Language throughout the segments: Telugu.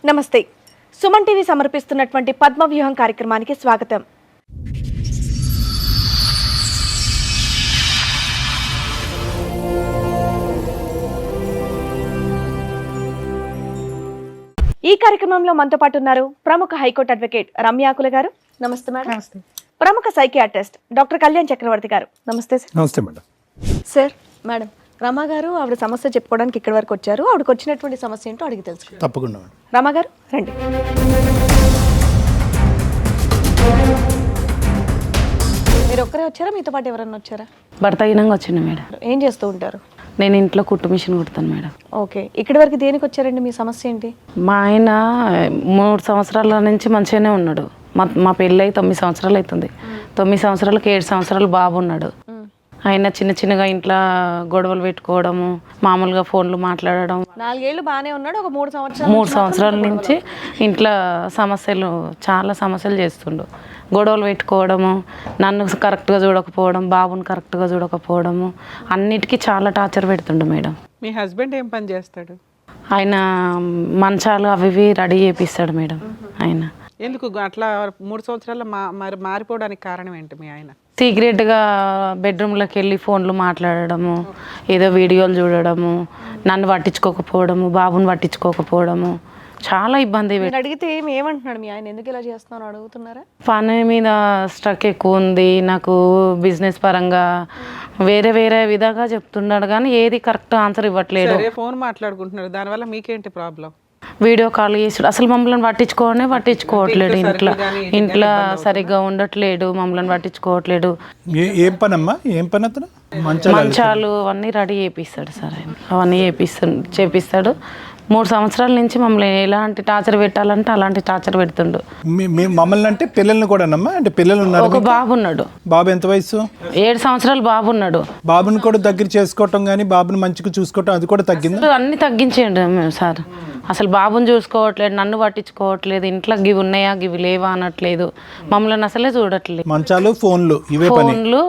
నమస్తే సుమన్ టీవీ సమర్పిస్తున్నటువంటి పద్మవ్యూహం కార్యక్రమానికి స్వాగతం. ఈ కార్యక్రమంలో మనతో పాటు ఉన్నారు ప్రముఖ హైకోర్టు అడ్వకేట్ రమ్యాకుల గారు. నమస్తే మేడం. నమస్తే. ప్రముఖ సైకియాట్రిస్ట్ డాక్టర్ కళ్యాణ్ చక్రవర్తి గారు. నమస్తే సార్. నమస్తే మేడం. సార్, మేడం రమా గారు ఆవిడ సమస్య చెప్పుకోవడానికి ఇక్కడి వరకు వచ్చారు. ఆవిడకి వచ్చినటువంటి సమస్య ఏంటో అడిగి తెలుసుకుంటాం. తప్పకుండా మేడం. రమా గారు రండి. మీరు ఒక్కరే వచ్చారా, మీతో పాటు ఎవరన్నా వచ్చారా? భర్త అయినంగా వచ్చింది మేడం. ఏం చేస్తూ ఉంటారు? నేను ఇంట్లో కుట్టు మిషన్ కుడతాను మేడం. ఓకే, ఇక్కడి వరకు దేనికి వచ్చారండి? మీ సమస్య ఏంటి? మా ఆయన 3 సంవత్సరాల నుంచి మంచిగానే ఉన్నాడు. మా పెళ్ళి అయి 9 సంవత్సరాలు అవుతుంది. 9 సంవత్సరాలకు 7 సంవత్సరాలు బాబు ఉన్నాడు. ఆయన చిన్నగా ఇంట్లో గొడవలు పెట్టుకోవడము, మామూలుగా ఫోన్లు మాట్లాడడం. 4 ఏళ్ళు బాగానే ఉన్నాడు. ఒక 3 సంవత్సరాల నుంచి ఇంట్లో చాలా సమస్యలు చేస్తుండు. గొడవలు పెట్టుకోవడము, నన్ను కరెక్ట్గా చూడకపోవడం, బాబుని కరెక్ట్గా చూడకపోవడము, అన్నిటికీ చాలా టార్చర్ పెడుతుండు మేడం. మీ హస్బెండ్ ఏం పని చేస్తాడు? ఆయన మంచాలు అవి ఇవి రెడీ చేపిస్తాడు మేడం. ఆయన ఎందుకు అట్లా 3 సంవత్సరాల మరి మారిపోవడానికి కారణం ఏంటి? మీ ఆయన సీక్రెట్గా బెడ్రూమ్లోకి వెళ్ళి ఫోన్లు మాట్లాడడము, ఏదో వీడియోలు చూడడము, నన్ను పట్టించుకోకపోవడము, బాబుని పట్టించుకోకపోవడము, చాలా ఇబ్బంది. అడిగితే ఏమంటున్నాడు మీ ఆయన? ఎందుకు ఇలా చేస్తున్నాను అడుగుతున్నారా? పని మీద స్ట్రక్ ఎక్కువ ఉంది, నాకు బిజినెస్ పరంగా వేరే విధంగా చెప్తున్నాడు, కానీ ఏది కరెక్ట్ ఆన్సర్ ఇవ్వట్లేదు. ఫోన్ మాట్లాడుకుంటున్నారు, దానివల్ల మీకేంటి ప్రాబ్లం? వీడియో కాల్ చేసాడు. అసలు మమ్మల్ని పట్టించుకోవట్లేదు. ఇంట్లో సరిగ్గా ఉండట్లేడు, మమ్మల్ని పట్టించుకోవట్లేదు. ఏం పనమ్మా? ఏం పని అతను? మంచాలు అవన్నీ రెడీ చేపిస్తాడు సార్. ఆయన అవన్నీ చేపిస్తాడు. 3 సంవత్సరాల నుంచి మమ్మల్ని ఎలాంటి టార్చర్ పెట్టాలంటే అలాంటి టార్చర్ పెడుతుండు. మమ్మల్ని అంటే పిల్లల్ని కూడా అమ్మా? అంటే పిల్లలు ఉన్నారు? ఒక బాబు ఉన్నాడు. బాబు ఎంత వయసు? 7 సంవత్సరాలు బాబు ఉన్నాడు. బాబుని కూడా దగ్గర చేసుకోవటం కానీ బాబుని మంచిగా చూసుకోవటం అది కూడా తగ్గింది? అన్ని తగ్గించేయండి సార్. అసలు బాబుని చూసుకోవట్లేదు, నన్ను పట్టించుకోవట్లేదు, ఇంట్లో గివి ఉన్నాయా గివి లేవా అనట్లేదు, మమ్మల్ని అసలే చూడట్లేదు. మంచాలు ఫోన్లు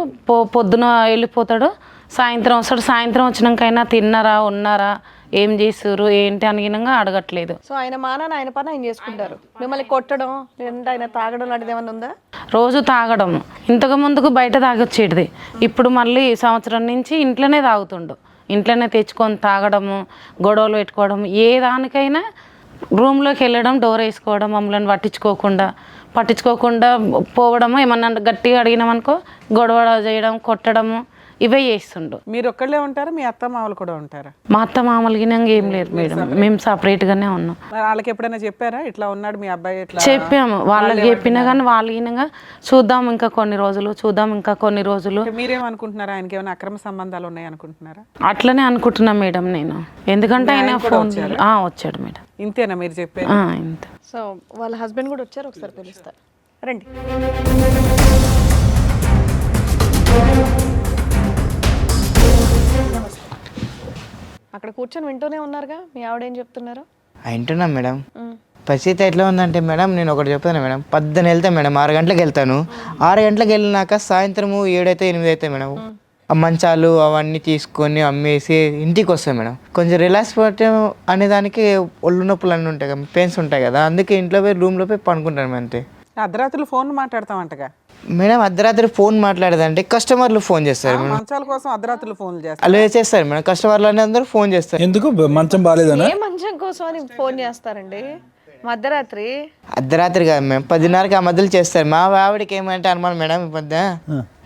పొద్దున వెళ్ళిపోతాడు, సాయంత్రం వస్తాడు. సాయంత్రం వచ్చినాకైనా తిన్నారా ఉన్నారా ఏం చేస్తారు ఏంటి అనిగినంగా అడగట్లేదు. సో ఆయన ఆయన పని ఆయన చేసుకుంటారు. మిమ్మల్ని కొట్టడం లేదంటే ఆయన తాగడం లాంటిది ఏమైనా ఉందా? రోజు తాగడం. ఇంతకు ముందుకు బయట తాగొచ్చేది, ఇప్పుడు మళ్ళీ సంవత్సరం నుంచి ఇంట్లోనే తాగుతుండు. ఇంట్లోనే తెచ్చుకొని తాగడము, గొడవలు పెట్టుకోవడం, ఏ దానికైనా రూమ్లోకి వెళ్ళడం, డోర్ వేసుకోవడం, మమ్మల్ని పట్టించుకోకుండా పోవడము, ఏమన్నా గట్టిగా అడిగినామనుకో గొడవ చేయడం, కొట్టడము, ఇవే చేస్తుండు. మీరు ఒక్కళ్ళే ఉంటారా? మీ అత్త మామలు కూడా ఉంటారా? మా అత్త మామూలు గినంగా ఏం లేదు మేడం, మేము సపరేట్గానే ఉన్నాం. వాళ్ళకి ఎప్పుడైనా చెప్పారా ఇట్లా ఉన్నాడు మీ అబ్బాయి? చెప్పాము, వాళ్ళకి చెప్పినా కానీ వాళ్ళు గినంగా చూద్దాం ఇంకా కొన్ని రోజులు. మీరేమనుకుంటున్నారా? ఆయనకి ఏమైనా అక్రమ సంబంధాలు ఉన్నాయి అనుకుంటున్నారా? అట్లనే అనుకుంటున్నా మేడం నేను. ఎందుకంటే ఆయన ఫోన్ వచ్చాడు మేడం. ఇంతేనా మీరు చెప్పారు? ఇంత. సో వాళ్ళ హస్బెండ్ కూడా వచ్చారు, ఒకసారి పిలుస్తారు రండి. అక్కడ కూర్చొని వింటూనే ఉన్నారుగా, మీ ఆవిడేం చెప్తున్నారు? వింటున్నా మేడం. పరిస్థితి ఎట్లా ఉందంటే మేడం, నేను ఒకటి చెప్తాను మేడం. 10 వెళ్తాను మేడం, 6 గంటలకు వెళ్తాను. 6 గంటలకు వెళ్ళినాక సాయంత్రము 7 అయితే 8 అయితే మేడం ఆ మంచాలు అవన్నీ తీసుకొని అమ్మేసి ఇంటికి వస్తాయి మేడం. కొంచెం రిలాక్స్ పడటం అనే దానికి ఒళ్ళు నొప్పులు అన్నీ ఉంటాయి కదా, పెయిన్స్ ఉంటాయి కదా, అందుకే ఇంట్లో పోయి రూమ్లో పోయి పడుకుంటాను అంతే. అర్ధరాత్రులు ఫోన్ మాట్లాడతామంటగా మేడం? అర్ధరాత్రి ఫోన్ మాట్లాడేదంటే కస్టమర్లు ఫోన్ చేస్తారు మేడం. మంచాల కోసం అర్ధరాత్రులు ఫోన్లు చేస్తారు. అలా చేస్తారు మేడం, కస్టమర్లు అని అందరూ ఫోన్ చేస్తారు. ఎందుకు? మంచం బాగాలేదనా? ఏ మంచం కోసం అని ఫోన్ చేస్తారండి మధ్యరాత్రి? అర్ధరాత్రి కాదు మేడం, 10:30కి ఆ మధ్యలో చేస్తారు. మా ఆవిడకి ఏమంటే అనుమానం మేడం, ఈ మధ్య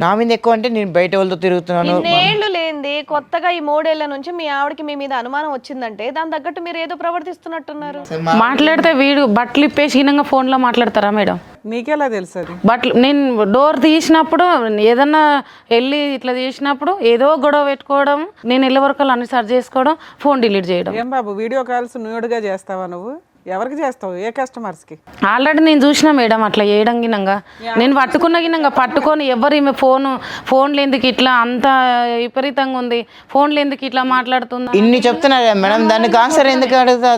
నా మీద ఎక్కువ అంటే నేను బయట వాళ్ళతో తిరుగుతున్నాను. ఇన్నేళ్లు లేనిది కొత్తగా ఈ 3 ఏళ్ల నుంచి మీ ఆవిడకి మీ మీద అనుమానం వచ్చిందంటే దాని తగ్గట్టు మీరు ఏదో ప్రవర్తిస్తున్నట్టున్నారు. మాట్లాడితే వీడు బట్టలు ఇప్పేసి ఫోన్లో మాట్లాడతారా మేడం? నీకెలా తెలుసు అది? బట్టలు నేను డోర్ తీసినప్పుడు ఏదన్నా వెళ్ళి ఇట్లా చేసినప్పుడు ఏదో గొడవ పెట్టుకోవడం, నేను వెళ్ళే వరకు అన్ని సర్చ్ చేసుకోవడం, ఫోన్ డిలీట్ చేయడం. ఏం బాబు వీడియో కాల్స్ న్యూడ్గా చేస్తావా నువ్వు? ఎవరికి చేస్తావు? ఏ కస్టమర్స్కి? ఆల్రెడీ నేను చూసిన మేడం అట్లా చేయడం గినంగా. నేను పట్టుకొని ఎవరు ఈమె ఫోన్లు ఎందుకు ఇట్లా అంత విపరీతంగా ఉంది, ఫోన్లు ఎందుకు ఇట్లా మాట్లాడుతుంది ఇన్ని చెప్తున్నారు మేడం. దానికి ఆన్సర్ ఎందుకు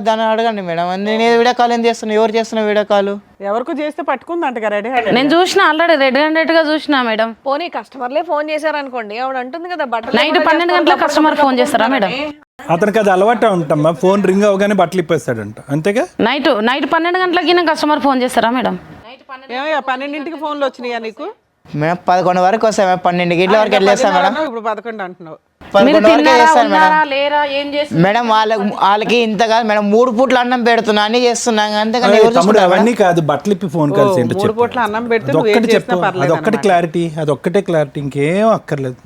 దాన్ని అడగండి మేడం. నేను వీడియో కాల్ ఎందుకు చేస్తున్నా? ఎవరు చేస్తున్నా వీడియో కాల్? ఎవరికో చేస్తే పట్టుకుందంట రెడీ నేను చూసిన ఆల్రెడీ రెడ్ హ్యాండెడ్గా చూసిన మేడం. పోనీ కస్టమర్లే ఫోన్ చేశారనుకోండి, ఆవిడ అంటుంది కదా బట్టలు నైట్ 12 గంటలకు కస్టమర్ ఫోన్ చేస్తారా మేడం? అతనికి అది అలవాటే ఉంటామ్మా, ఫోన్ రింగ్ అవగానే బట్టలు ఇప్పేస్తాడంట, అంతేగా? నైట్ 12 గంటలకి కస్టమర్ ఫోన్ చేస్తారా మేడం? ఏమయ్యా 12ంటికి ఫోన్లు వచ్చినాయా నీకు? మేడం 11 వరకు వస్తాయి మేడం, 12 గంటల వరకు వెళ్ళేస్తాం మేడం. ఇప్పుడు 11 అంటున్నావు. 11 వరకు చేస్తాను మేడం. లేరా ఏం చేస్తారు మేడం వాళ్ళకి ఇంత కాదు మేడం, 3 పూట్ల అన్నం పెడుతున్నా అన్ని చేస్తున్నాం, అంతేగాని ఎవరు తమ్ముడు అవన్నీ కాదు, బట్టలు ఇప్పి ఫోన్ కాల్స్ ఏంటో 3 చెప్పు. పూట్ల అన్నం పెడితే నువ్వు అదొక్కటి ఏం చెప్పు, చేసినా పర్లేదు అదొక్కటి క్లారిటీ, అదొక్కటే క్లారిటీ, ఇంకేం అక్కర్లేదు.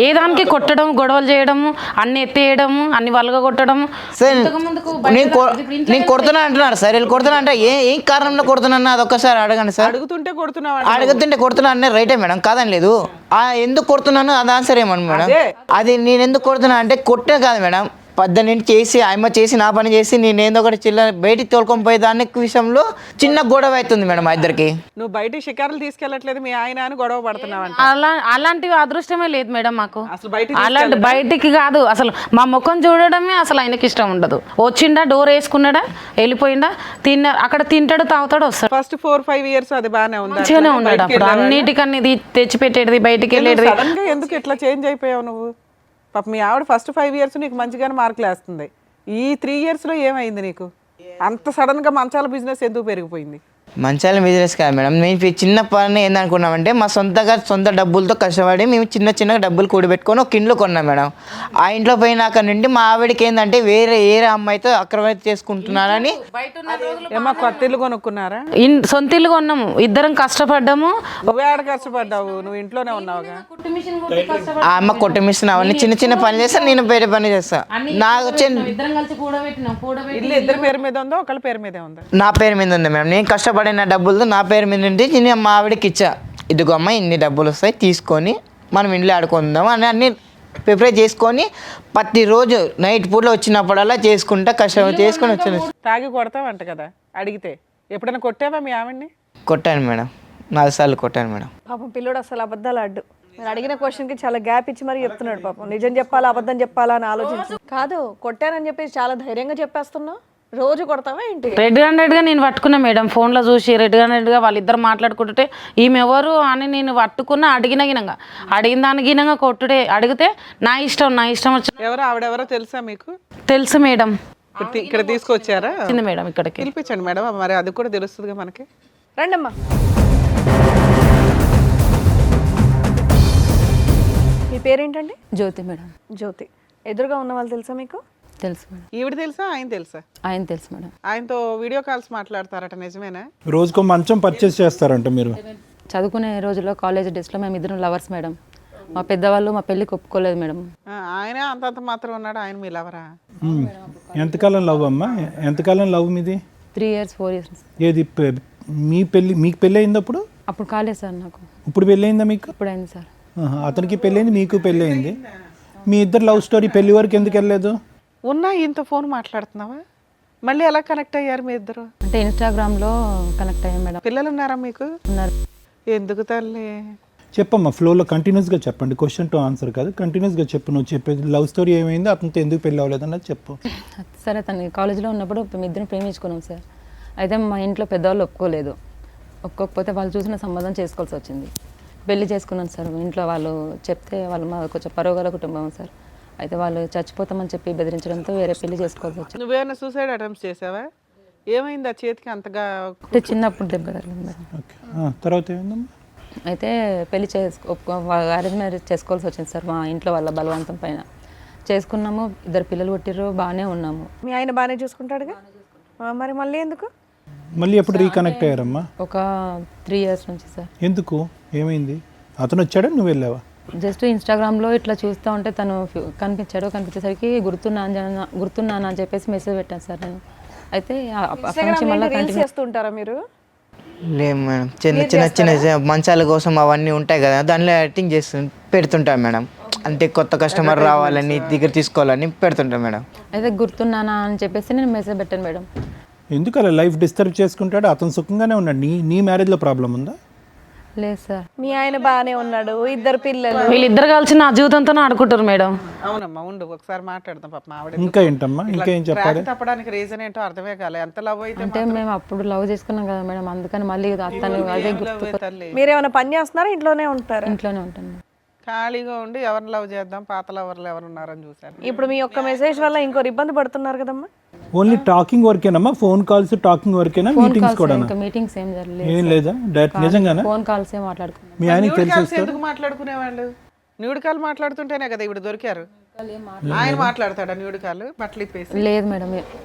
ఏ దానికి కొట్టడం, గొడవలు చేయడము, అన్ని ఎత్తేయడము, అన్ని వల్గ కొట్టడము. సార్ నేను కొడుతున్నా అంటున్నారు సార్, వీళ్ళు కొడుతున్నా అంటే ఏం కారణంలో కొడుతున్నా అదొక్కసారి అడగండి సార్. అడుగుతుంటే కొడుతున్నావు. అడుగుతుంటే కొడుతున్నా అనే రైటే మేడం, కాదని లేదు. ఎందుకు కొడుతున్నాను అది ఆన్సర్ ఏమను మేడం? అది నేను ఎందుకు కొడుతున్నా అంటే కొట్టే కాదు మేడం, 18 చేసి ఆయమ్మ చేసి నా పని చేసి నేను ఏందో ఒకటి చిల్లర బయటికి తోలుకొని పోయే దాని విషయంలో చిన్న గొడవ అవుతుంది మేడం మా ఇద్దరికి. నువ్వు బయట షికారులు తీసుకెళ్ళట్లేదు మీ ఆయన అని గొడవ పడుతున్నావు. అలాంటివి అదృష్టమే లేదు మేడం మాకు. అసలు బయట అలాంటి బయటికి కాదు, అసలు మా ముఖం చూడడమే అసలు ఆయనకి ఇష్టం ఉండదు. వచ్చిండా, డోర్ వేసుకున్నాడా, వెళ్ళిపోయిందా, అక్కడ తింటాడు, తాగుతాడు, వస్తాడు. ఫస్ట్ 4-5 ఇయర్స్ అది బాగానే ఉంది, మంచిగానే ఉన్నాడు. అప్పుడు అన్నిటికన్నీ తెచ్చిపెట్టేది, బయటికి వెళ్ళేది. సడన్ గా ఎందుకు ఇట్లా చేంజ్ అయిపోయావు నువ్వు? పాప మీ ఆవిడ ఫస్ట్ 5 ఇయర్స్ నీకు మంచిగానే మార్కులు వేస్తుంది, ఈ 3 ఇయర్స్లో ఏమైంది నీకు? అంత సడన్ గా మంచాల బిజినెస్ ఎందుకు పెరిగిపోయింది? మంచాల బిజినెస్ కాదు మేడం, మేము చిన్న పని ఏందనుకున్నామంటే మా సొంత డబ్బులతో కష్టపడి మేము చిన్న డబ్బులు కూడబెట్టుకొని ఒక ఇంట్లో కొన్నాం మేడం. ఆ ఇంట్లో పోయినాక నుండి మా ఆవిడకి ఏంటంటే వేరే అమ్మాయితో అక్రమైతే చేసుకుంటున్నారని. ఏమో కొత్త ఇల్లు కొనుక్కున్నారా? సొంత ఇల్లు కొన్నాము, ఇద్దరం కష్టపడ్డాము. నువ్వే ఆడ కష్టపడ్డావు, నువ్వు ఇంట్లోనే ఉన్నావుగా. ఆ అమ్మ కొట్టమిస్తున్నా అవన్నీ చిన్న పని చేస్తా, నేను వేరే పని చేస్తా. నాకు వచ్చే ఇల్లు ఇద్దరి పేరు మీద ఉందో ఒకళ్ళ పేరు మీదే ఉందా? నా పేరు మీద ఉంది మేడం, నేను కష్టపడిన డబ్బులతో నా పేరు మీద ఉండి నేను మా ఆవిడకి ఇచ్చా, ఇదిగో అమ్మ ఇన్ని డబ్బులు వస్తాయి తీసుకొని మనం ఇంట్లో ఆడుకుందాం అని అన్ని ప్రిపేర్ చేసుకొని ప్రతిరోజు నైట్ పూటలో వచ్చినప్పుడల్లా చేసుకుంటా కష్టం చేసుకొని వచ్చాను. తాగి కొడతావంట కదా అడిగితే, ఎప్పుడైనా కొట్టావా మీ ఆవిడ్ని? కొట్టాను మేడం, 4 సార్లు కొట్టాను మేడం. పాపం పిల్లోడు అసలు అబద్ధాలు అడ్డు. నేను అడిగిన క్వశ్చన్కి చాలా గ్యాప్ ఇచ్చి మరీ చెప్తున్నాడు పాపం. నిజం చెప్పాలా అబద్ధం చెప్పాలా అని ఆలోచించి కాదు, కొట్టానని చెప్పేసి చాలా ధైర్యంగా చెప్పేస్తున్నావు. రోజు కొడతావా ఏంటి? రెడ్ హ్యాండెడ్గా నేను పట్టుకున్నా మేడం, ఫోన్లో చూసి రెడ్ హ్యాండెడ్గా వాళ్ళిద్దరు మాట్లాడుకుంటుంటే ఈమె ఎవరు అని నేను పట్టుకున్నా. అడిగిన దాని గినంగా కొట్టుడే. అడిగితే నా ఇష్టం వచ్చి. ఎవరు ఆవిడెవరో తెలుసా మీకు? తెలుసు మేడం, ఇక్కడ తీసుకొచ్చారా? వచ్చింది మేడం ఇక్కడికి. పిలిపించండి మేడం, మరి అది కూడా తెలుస్తుందిగా మనకి. రండమ్మా. మీ పేరేంటండి? జ్యోతి మేడం. జ్యోతి. ఎదురుగా ఉన్న వాళ్ళు తెలుసా మీకు? తెలుసు మేడం. ఈవిడ తెలుసా ఆయన తెలుసా? ఆయన తెలుసు మేడం. ఆయనతో వీడియో కాల్స్ మాట్లాడతారట, నిజమేనా? రోజుకో మంచం పర్చేస్ చేస్తారంట మీరు? చదువుకునే రోజుల్లో కాలేజ్ డేస్లో మేము ఇద్దరం లవర్స్ మేడం. మా పెద్దవాళ్ళు మా పెళ్ళికి ఒప్పుకోలేదు మేడం. ఆయన అంతంత మాత్రం ఉన్నాడు, ఆయన మీ లవరా? ఎంతకాలం లవ్ అమ్మా, ఎంతకాలం లవ్ మీది? 3 years 4 years. ఏది మీకు పెళ్ళి అయింది అప్పుడు? అప్పుడు కాలేదు సార్ నాకు. ఇప్పుడు పెళ్ళి అయిందా మీకు? ఇప్పుడు అయింది సార్. అతనికి పెళ్ళయింది, మీకు పెళ్ళి అయింది. మీ ఇద్దరు లవ్ స్టోరీ పెళ్లి వరకు ఎందుకు వెళ్ళలేదు? ఉన్నా ఇంత ఫోన్ మాట్లాడుతున్నావా? మళ్ళీ ఎలా కనెక్ట్ అయ్యారు మీ ఇద్దరు? అంటే ఇన్స్టాగ్రామ్లో కనెక్ట్ అయ్యాం మేడం. పిల్లలు ఉన్నారా మీకు? ఉన్నారు. ఎందుకు తల్లి? చెప్పమ్మా, ఫ్లోలో కంటిన్యూస్గా చెప్పండి, క్వశ్చన్ టు ఆన్సర్ కాదు, కంటిన్యూస్గా చెప్పు. నువ్వు చెప్పేది లవ్ స్టోరీ ఏమైంది, అతనితో ఎందుకు పెళ్ళి అవ్వలేదు అన్నది చెప్పు. సరే, తను కాలేజీలో ఉన్నప్పుడు మేము ఇద్దరం ప్రేమించుకున్నాం సార్. అయితే మా ఇంట్లో పెద్దవాళ్ళు ఒప్పుకోలేదు. ఒప్పుకోకపోతే వాళ్ళు చూసిన సంబంధం చేసుకోవాల్సి వచ్చింది. పెళ్లి చేసుకున్నాను సార్. ఇంట్లో వాళ్ళు చెప్తే వాళ్ళు మా కొంచెం పరోగల కుటుంబం సార్. అయితే వాళ్ళు చచ్చిపోతామని చెప్పి బెదిరించడంతో వేరే పెళ్లి చేసుకోవాల్సి వచ్చింది. నువ్వేమైనా సూసైడ్ అటెంప్ట్స్ చేసావా? ఏమైంది ఆ చేతికి అంతగా? అంటే చిన్నప్పుడు దెబ్బ తగిలింది మేడం. తర్వాత ఏమైందమ్మా? అయితే పెళ్లి అరేంజ్ మ్యారేజ్ చేసుకోవాల్సి వచ్చింది సార్. మా ఇంట్లో వాళ్ళ బలవంతం పైన చేసుకున్నాము. 2 పిల్లలు పుట్టిర్రు, బాగానే ఉన్నాము. మీ ఆయన బాగానే చూసుకుంటాడుగా, మరి మళ్ళీ ఎందుకు? మళ్ళీ ఎప్పుడు రీకనెక్ట్ అయ్యారమ్మా? ఒక 3 years నుంచి సార్. ఎందుకు, ఏమైంది? అతను వచ్చాడా, నువ్వు వెళ్ళావా? జస్ట్ ఇన్స్టాగ్రామ్లో ఇట్లా చూస్తూ ఉంటే తను కనిపించేసరికి గుర్తున్నాను అని చెప్పేసి మెసేజ్ పెట్టాను సార్ నేను. అయితే అప్పటి నుంచి మళ్ళీ కంటిన్యూ చేస్తుంటారా మీరు? లేదు మేడం, చిన్న మంచాల కోసం అవన్నీ ఉంటాయి కదా, దానిలో యాక్టింగ్ చేస్తు పెడుతుంటాం మేడం. అంటే కొత్త కస్టమర్ రావాలని దగ్గర తీసుకోవాలని పెడుతుంటాం మేడం. అయితే గుర్తున్నానా అని చెప్పేసి నేను మెసేజ్ పెట్టాను మేడం. ఎందుకు అలా లైఫ్ డిస్టర్బ్ చేసుకుంటాడు? అతను సుఖంగానే ఉన్నాడు. నీ మ్యారేజ్లో ప్రాబ్లం ఉందా? లేదు సార్. మీ ఆయన బాగానే ఉన్నాడు, ఇద్దరు పిల్లలు. వీళ్ళిద్దరు కలిసి నా జీవితంతో ఆడుకుంటారు మేడం. అవునమ్మా ఉండు ఒకసారి మాట్లాడదాం పాప ఆవిడ ఇంకా ఏంటమ్మా ఇంకా ఏం చెప్పాలి? ట్రాక్ తప్పడానికి రీజన్ ఏంటో అర్థమే కాలే. ఎంత లవ్ అయితే అంటే మేము అప్పుడు లవ్ చేసుకున్నాం కదా మేడం, అందుకని మళ్ళీ అతను అదే లవ్ తల్లి మీరేమైనా పని చేస్తున్నారా, ఇంట్లోనే ఉంటారా? ఇంట్లోనే ఉంటాను. ఖాళీగా ఉండి ఎవరిని లవ్ చేద్దాం, పాత లవర్లు ఎవరు ఉన్నారని చూసాను. ఇప్పుడు మీ ఒక్క మెసేజ్ వల్ల ఇంకోరు ఇబ్బంది పడుతున్నారు కదమ్మా. ఓన్లీ టాకింగ్ వర్కేనమ్మా? ఫోన్ కాల్స్ టాకింగ్ వర్కేనా? మీటింగ్స్ కూడా ఇంకా మీటింగ్స్ ఏం జరగలేదు. ఏం లేదా? డైరెక్ట్ నిజంగానా? ఫోన్ కాల్స్ ఏ మాట్లాడుకున్నాం. మీ ఆయనకి తెలిసి ఎందుకు మాట్లాడుకునేవాళ్ళు? న్యూడ్ కాల్ మాట్లాడుతుంటేనే కదా ఇప్పుడు దొరికారు. ఆయన మాట్లాడతాడా న్యూడ్ కాల్ బట్టలు ఇప్పేసి? లేదు మేడం,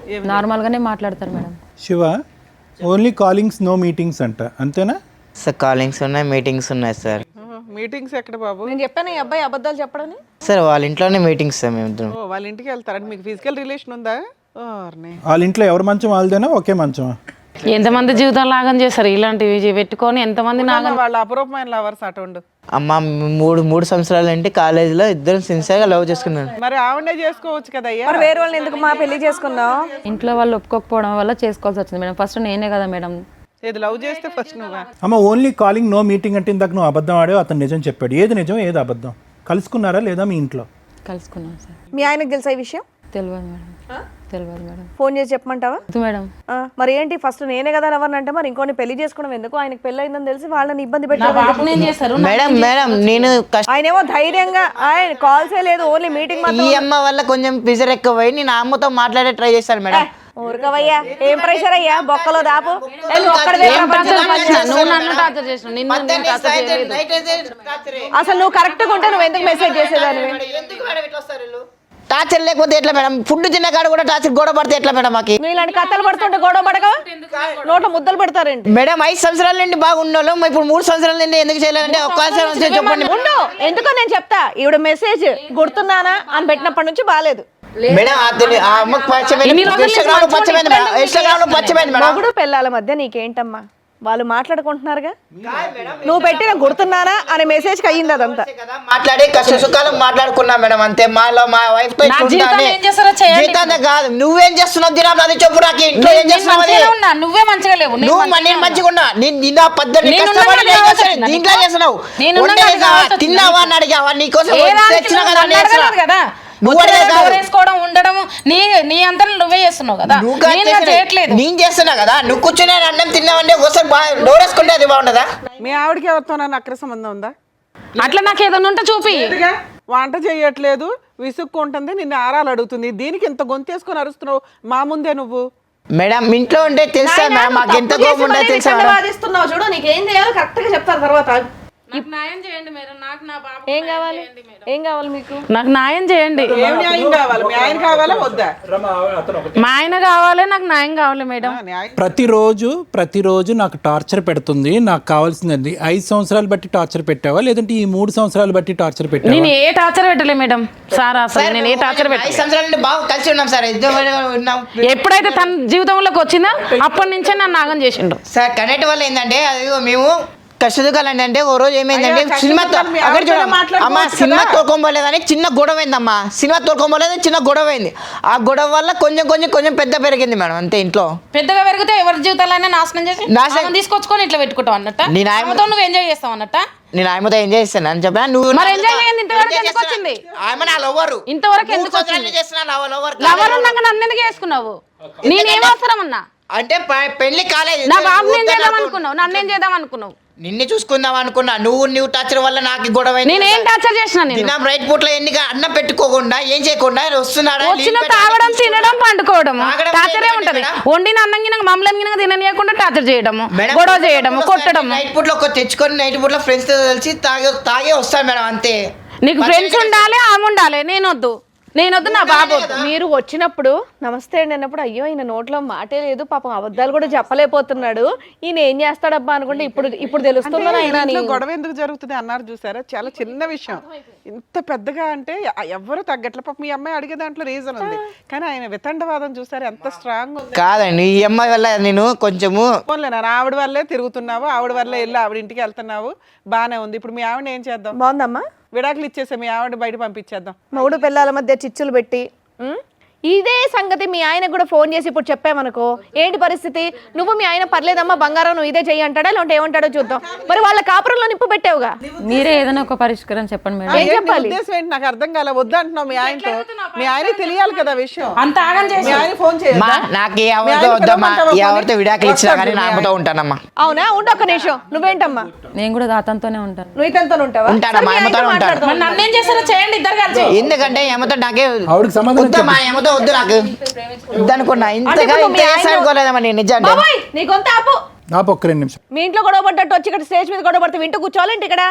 నార్మల్ గానే మాట్లాడతారు madam. Shiva, only callings no meetings అంట, అంతేనా? సార్ కాలింగ్స్ ఉన్నాయి, మీటింగ్స్ ఉన్నాయి సార్. మీటింగ్స్ ఎక్కడ బాబు? నేను చెప్పాను ఈ అబ్బాయి అబద్ధాలు చెప్పడని. సార్ వాళ్ళ ఇంట్లోనే మీటింగ్స్ సార్ మేము ఇద్దరం. ఓ వాళ్ళ ఇంటికి వెళ్తారంటే మీకు ఫిజికల్ రిలేషన్ ఉందా? వాళ్ళ ఇంట్లో ఎవరి మంచం వాళ్ళదేనా? ఒకే మంచమా? ఎంతమంది జీవితం లాగం చేస్తారు ఇలాంటివి పెట్టుకొని, ఎంతమంది వాళ్ళ అపరూపమైన లవర్స్ అటుండు. అమ్మ మూడు సంవత్సరాల నుండి కాలేజీలో ఇద్దరం సిన్సియర్గా లవ్ చేసుకున్నాను. మరి ఆవిడే చేసుకోవచ్చు కదా అయ్యా. మరి వేరే వాళ్ళని ఎందుకు మా పెళ్లి చేసుకున్నావు? ఇంట్లో వాళ్ళు ఒప్పుకోకపోవడం వల్ల చేసుకోవాల్సి వచ్చింది మేడం. ఫస్ట్ నేనే కదా మేడం. ఏది లవ్ చేస్తే ఫస్ట్ నువ్వా? అమ్మ ఓన్లీ కాలింగ్ నో మీటింగ్ అంటే ఇందాక నువ్వు అబద్ధం ఆడావు, అతను నిజం చెప్పాడు. ఏది నిజం ఏది అబద్ధం? కలుసుకున్నారా లేదా మీ ఇంట్లో? కలుసుకున్నాం సార్. మీ ఆయనకు తెలుసా ఈ విషయం? తెలియదు మేడం, తెలియదు మేడం. ఫోన్ చేసి చెప్పమంటావా? వద్దు మేడం. మరి ఏంటి ఫస్ట్ నేనే కదా ఎవరిని అంటే మరి ఇంకోని పెళ్లి చేసుకోవడం ఎందుకు? ఆయనకు పెళ్లి అయిందని తెలిసి వాళ్ళని ఇబ్బంది పెట్టారు. ఏం చేస్తారు? మేడం నేను ఆయనేమో ధైర్యంగా ఆయన కాల్సే లేదు, ఓన్లీ మీటింగ్ మాత్రం. ఈ అమ్మ వల్ల కొంచెం ప్రెజర్ ఎక్కువ పోయి నేను ఆ అమ్మతో మాట్లాడే ట్రై చేశాను మేడం. ఊరుకోవయ్యా, ఏం ప్రెషర్ అయ్యా, బొక్కలో దాపు. నువ్వు నన్ను టార్చర్ చేసినావు, నిన్ను నేను టార్చర్ చేయలేదు. అసలు నువ్వు కరెక్ట్ గా ఉంటే నువ్వు ఎందుకు మెసేజ్ చేసేదాన్ని? టార్చర్ లేకపోతే ఎట్లా మేడం? ఫుడ్ తిన్న కాడ కూడా టార్చర్ గొడవ పడితే ఎట్లా మేడం? మాకు నువ్వు ఇలాంటి కథలు పడుతుంటే గొడవ పడగా నోట్లో ముద్దలు పెడతారేంటి? మేడం 5 సంవత్సరాల నుండి బాగుండాలి, ఇప్పుడు 3 సంవత్సరాల నుండి ఎందుకు చేయలేదంటే ఒక్కసారి చెప్పండి. ఉండు, ఎందుకో నేను చెప్తా. ఈవిడ మెసేజ్ గుర్తున్నానా అని పెట్టినప్పటి నుంచి బాగాలేదు. మేడం ఆ అమ్మకు పచ్చమైంది, ఇన్స్టాగ్రామ్ లో పచ్చమైంది మేడం. మొగుడు పిల్లల మధ్య నీకేంటమ్మా? వాళ్ళు మాట్లాడుకుంటున్నారుగా, నువ్వు పెట్టిన గుర్తున్నానా అనే మెసేజ్ అయ్యింది అదంతా. మాట్లాడి కష్ట సుఖాలు మాట్లాడుకున్నా మేడం, అంతే. మా వైఫ్ తో జీవితాన్ని కాదు. నువ్వేం చేస్తున్నావు దినం అది చెప్పు నాకు. ఇంట్లో ఏం చేస్తున్నావు? నువ్వే మంచిగా లేవు. నువ్వు నేను మంచిగా ఉన్నా. నిన్న 18 దీంట్లో చేస్తున్నావు. తిన్నావా అని అడిగావా? నీకోసం తెచ్చినా కదా. వేసుకోవడం ఉండడం నీ అంతా నువ్వే చేస్తున్నావు కదా, చేయట్లేదు. నేను చేస్తున్నా కదా. నువ్వు కూర్చునే అన్నం తిన్నావంటే ఒకసారి డోర్ వేసుకుంటే అది బాగుండదా? మీ ఆవిడకి ఎవరితో అక్ర సంబంధం ఉందా? అట్లా నాకు ఏదైనా ఉంటే చూపి. వంట చేయట్లేదు, విసుక్కుంటుంది, నిన్ను ఆరాలు అడుగుతుంది. దీనికి ఇంత గొంతేసుకొని అరుస్తున్నావు మా ముందే నువ్వు. మేడం ఇంట్లో ఉంటే తెలుసా మేడం, మాకు ఎంత కోపం ఉంటే తెలుసా మేడం. వాదిస్తున్నావు చూడు, నీకేం చేయాలో కరెక్ట్ గా చెప్తారు తర్వాత. న్యాయం చేయండి మేడం, నాకు నా బాబు. ఏం కావాలి? ఏం కావాలి మీకు? నాకు న్యాయం చేయండి. ఏం న్యాయం కావాలి? మీ ఆయన కావాలా వద్దా? మా ఆయన కావాలి, నాకు న్యాయం కావాలి మేడం. ప్రతిరోజు నాకు టార్చర్ పెడుతుంది. నాకు కావాల్సింది 5 సంవత్సరాలు బట్టి టార్చర్ పెట్టావా లేదంటే ఈ 3 సంవత్సరాలు బట్టి టార్చర్ పెట్టావా? నేను ఏ టార్చర్ పెట్టలే మేడం సార్, అసలు నేను ఏ టార్చర్ 5 సంవత్సరాల నుండి బాగా కలిసి ఉన్నాం సార్. ఎప్పుడైతే తన జీవితంలోకి వచ్చిందో అప్పటి నుంచే నన్ను నాగం చేసిండు సార్. కనెక్ట్ వల్ల ఏంటంటే అది మేము కష్టదుకాలు అంటే ఓ రోజు ఏమైందంటే సినిమా సినిమా తోలుకోబోలేదని చిన్న గొడవ అయిందమ్మా. సినిమా తోలుకోబోలేదని చిన్న గొడవ అయింది. ఆ గొడవ వల్ల కొంచెం పెద్ద పెరిగింది మేడం, అంతే. ఇంట్లో పెద్దగా పెరిగితే ఎవరి జీవితాలైనా నాశనం చేసి తీసుకొచ్చుకొని ఇట్లా పెట్టుకుంటావు అన్నట్ట. నువ్వు ఎంజాయ్ చేస్తావు అన్నట్ట. నేను ఆయనతో ఎంజాయ్ చేస్తాను అని చెప్పిన. నువ్వు ఎంజాయ్ చేయండి. ఇంతవరకు ఎందుకు వచ్చింది? ఆమె నా లవర్. ఇంతవరకు ఎందుకు వచ్చింది? లవర్ ఉన్నాక నన్ను ఎందుకు చేసుకున్నావు? నేనేం అవసరం ఉన్నా అంటే పెళ్లి కాలేదు. నా బాబు నేను చేద్దాం అనుకున్నావు, నన్నేం చేద్దాం అనుకున్నావు? నిన్ను చూసుకుందాం అనుకున్నా. నువ్వు టార్చర్ వల్ల నాకు గొడవ. నేనేం టార్చర్ చేసిన? రైట్ పూట్లో ఎన్నిక అన్నం పెట్టుకోకుండా ఏం చేయకుండా వస్తున్నాడా? వచ్చిన తాగడం, తినడం, పండుకోవడం టార్చరే ఉంటది. వండిన అన్నం గిన మమ్మల్ని గిన తిననీయకుండా టార్చర్ చేయడము, గొడవ చేయడము, కొట్టడం. నైట్ పూట్లో తెచ్చుకొని నైట్ పూట్లో ఫ్రెండ్స్ తో కలిసి తాగే వస్తాను మేడం, అంతే. నీకు ఫ్రెండ్స్ ఉండాలి, ఆమె ఉండాలి. నేనొద్దు, నా బాబు. మీరు వచ్చినప్పుడు నమస్తే అండి అన్నప్పుడు అయ్యో ఈయన నోట్లో మాటే లేదు, పాపం అబద్ధాలు కూడా చెప్పలేకపోతున్నాడు, ఈయన ఏం చేస్తాడబ్బా అనుకుంటే ఇప్పుడు తెలుస్తుందో ఆయన. గొడవ ఎందుకు జరుగుతుంది అన్నారు చూసారా? చాలా చిన్న విషయం, ఇంత పెద్దగా అంటే ఎవరు తగ్గట్ల. పాపం మీ అమ్మాయి అడిగే దాంట్లో రీజన్ ఉంది, కానీ ఆయన వితండవాదం చూసారు ఎంత స్ట్రాంగ్ ఉంది. కాదండి, ఈ అమ్మాయి వల్ల నేను కొంచెము ఆవిడ వల్లే తిరుగుతున్నావు, ఆవిడ వల్లే వెళ్ళి ఆవిడ ఇంటికి వెళ్తున్నావు, బానే ఉంది. ఇప్పుడు మీ ఆవిడ ఏం చేద్దాం? బాగుందమ్మా, విడాకులు ఇచ్చేసా, మీ ఆవిడ బయట పంపించేద్దాం. మొగుడు పిల్లల మధ్య చిచ్చులు పెట్టి ఇదే సంగతి మీ ఆయనకు కూడా ఫోన్ చేసి ఇప్పుడు చెప్పామనుకో ఏంటి పరిస్థితి? నువ్వు మీ ఆయన పర్లేదమ్మా బంగారం నువ్వు ఇదే చెయ్యి అంటాడా లేదంటే ఏమంటాడో చూద్దాం. మరి వాళ్ళ కాపురంలో నిప్పు పెట్టావుగా, మీరే ఏదైనా ఒక పరిష్కారం చెప్పండి మేడం. ఏం చెప్పాలి? ఉద్దేశం ఏంటి నాకు అర్థం కాలే. వద్దంటున్నావు మీ ఆయనతో. మీ ఆయనకి తెలియాలి కదా విషయం. అంత ఆగం చేసి మీ ఆయన ఫోన్ మా చేయాలి. నాకు ఎవరితో వద్దమ్మా, ఎవరితో విడాకులు ఇచ్చినా కానీ నా అమ్మతో ఉంటానమ్మా. అవునా? ఉండు ఒక్క నిమిషం. నువ్వేంటమ్మా? నేను కూడా అతనితోనే ఉంటాను. నువ్వు ఇతనితో ఉంటావా? ఉంటానమ్మా, సరే, మీ ఆయనతోనే ఆయనతో ఉంటాను. మాట్లాడదాం. నన్నేం చేస్తారో చేయండి ఇద్దరు కలిసి. ఎందుకంటే ఏమతో నాకే ఆవిడకి సమాధానం వద్దమ్మా, ఏమతో వద్దు నాకు వద్దనుకున్నా. అంటే ఇంతగా ఇప్పుడు ఇంత మీ ఆయన- చేస్తా అనుకోలేదమ్మా నేను నిజంగా. బాబాయ్ నీ గొంత ఆపు. నాకు ఒక్క 2 నిమిషం. మీ ఇంట్లో గొడవ పడ్డట్టు వచ్చి ఇక్కడ స్టేజ్ మీద గొడవ పడితే వింటూ కూర్చోవాలంటే ఇక్కడ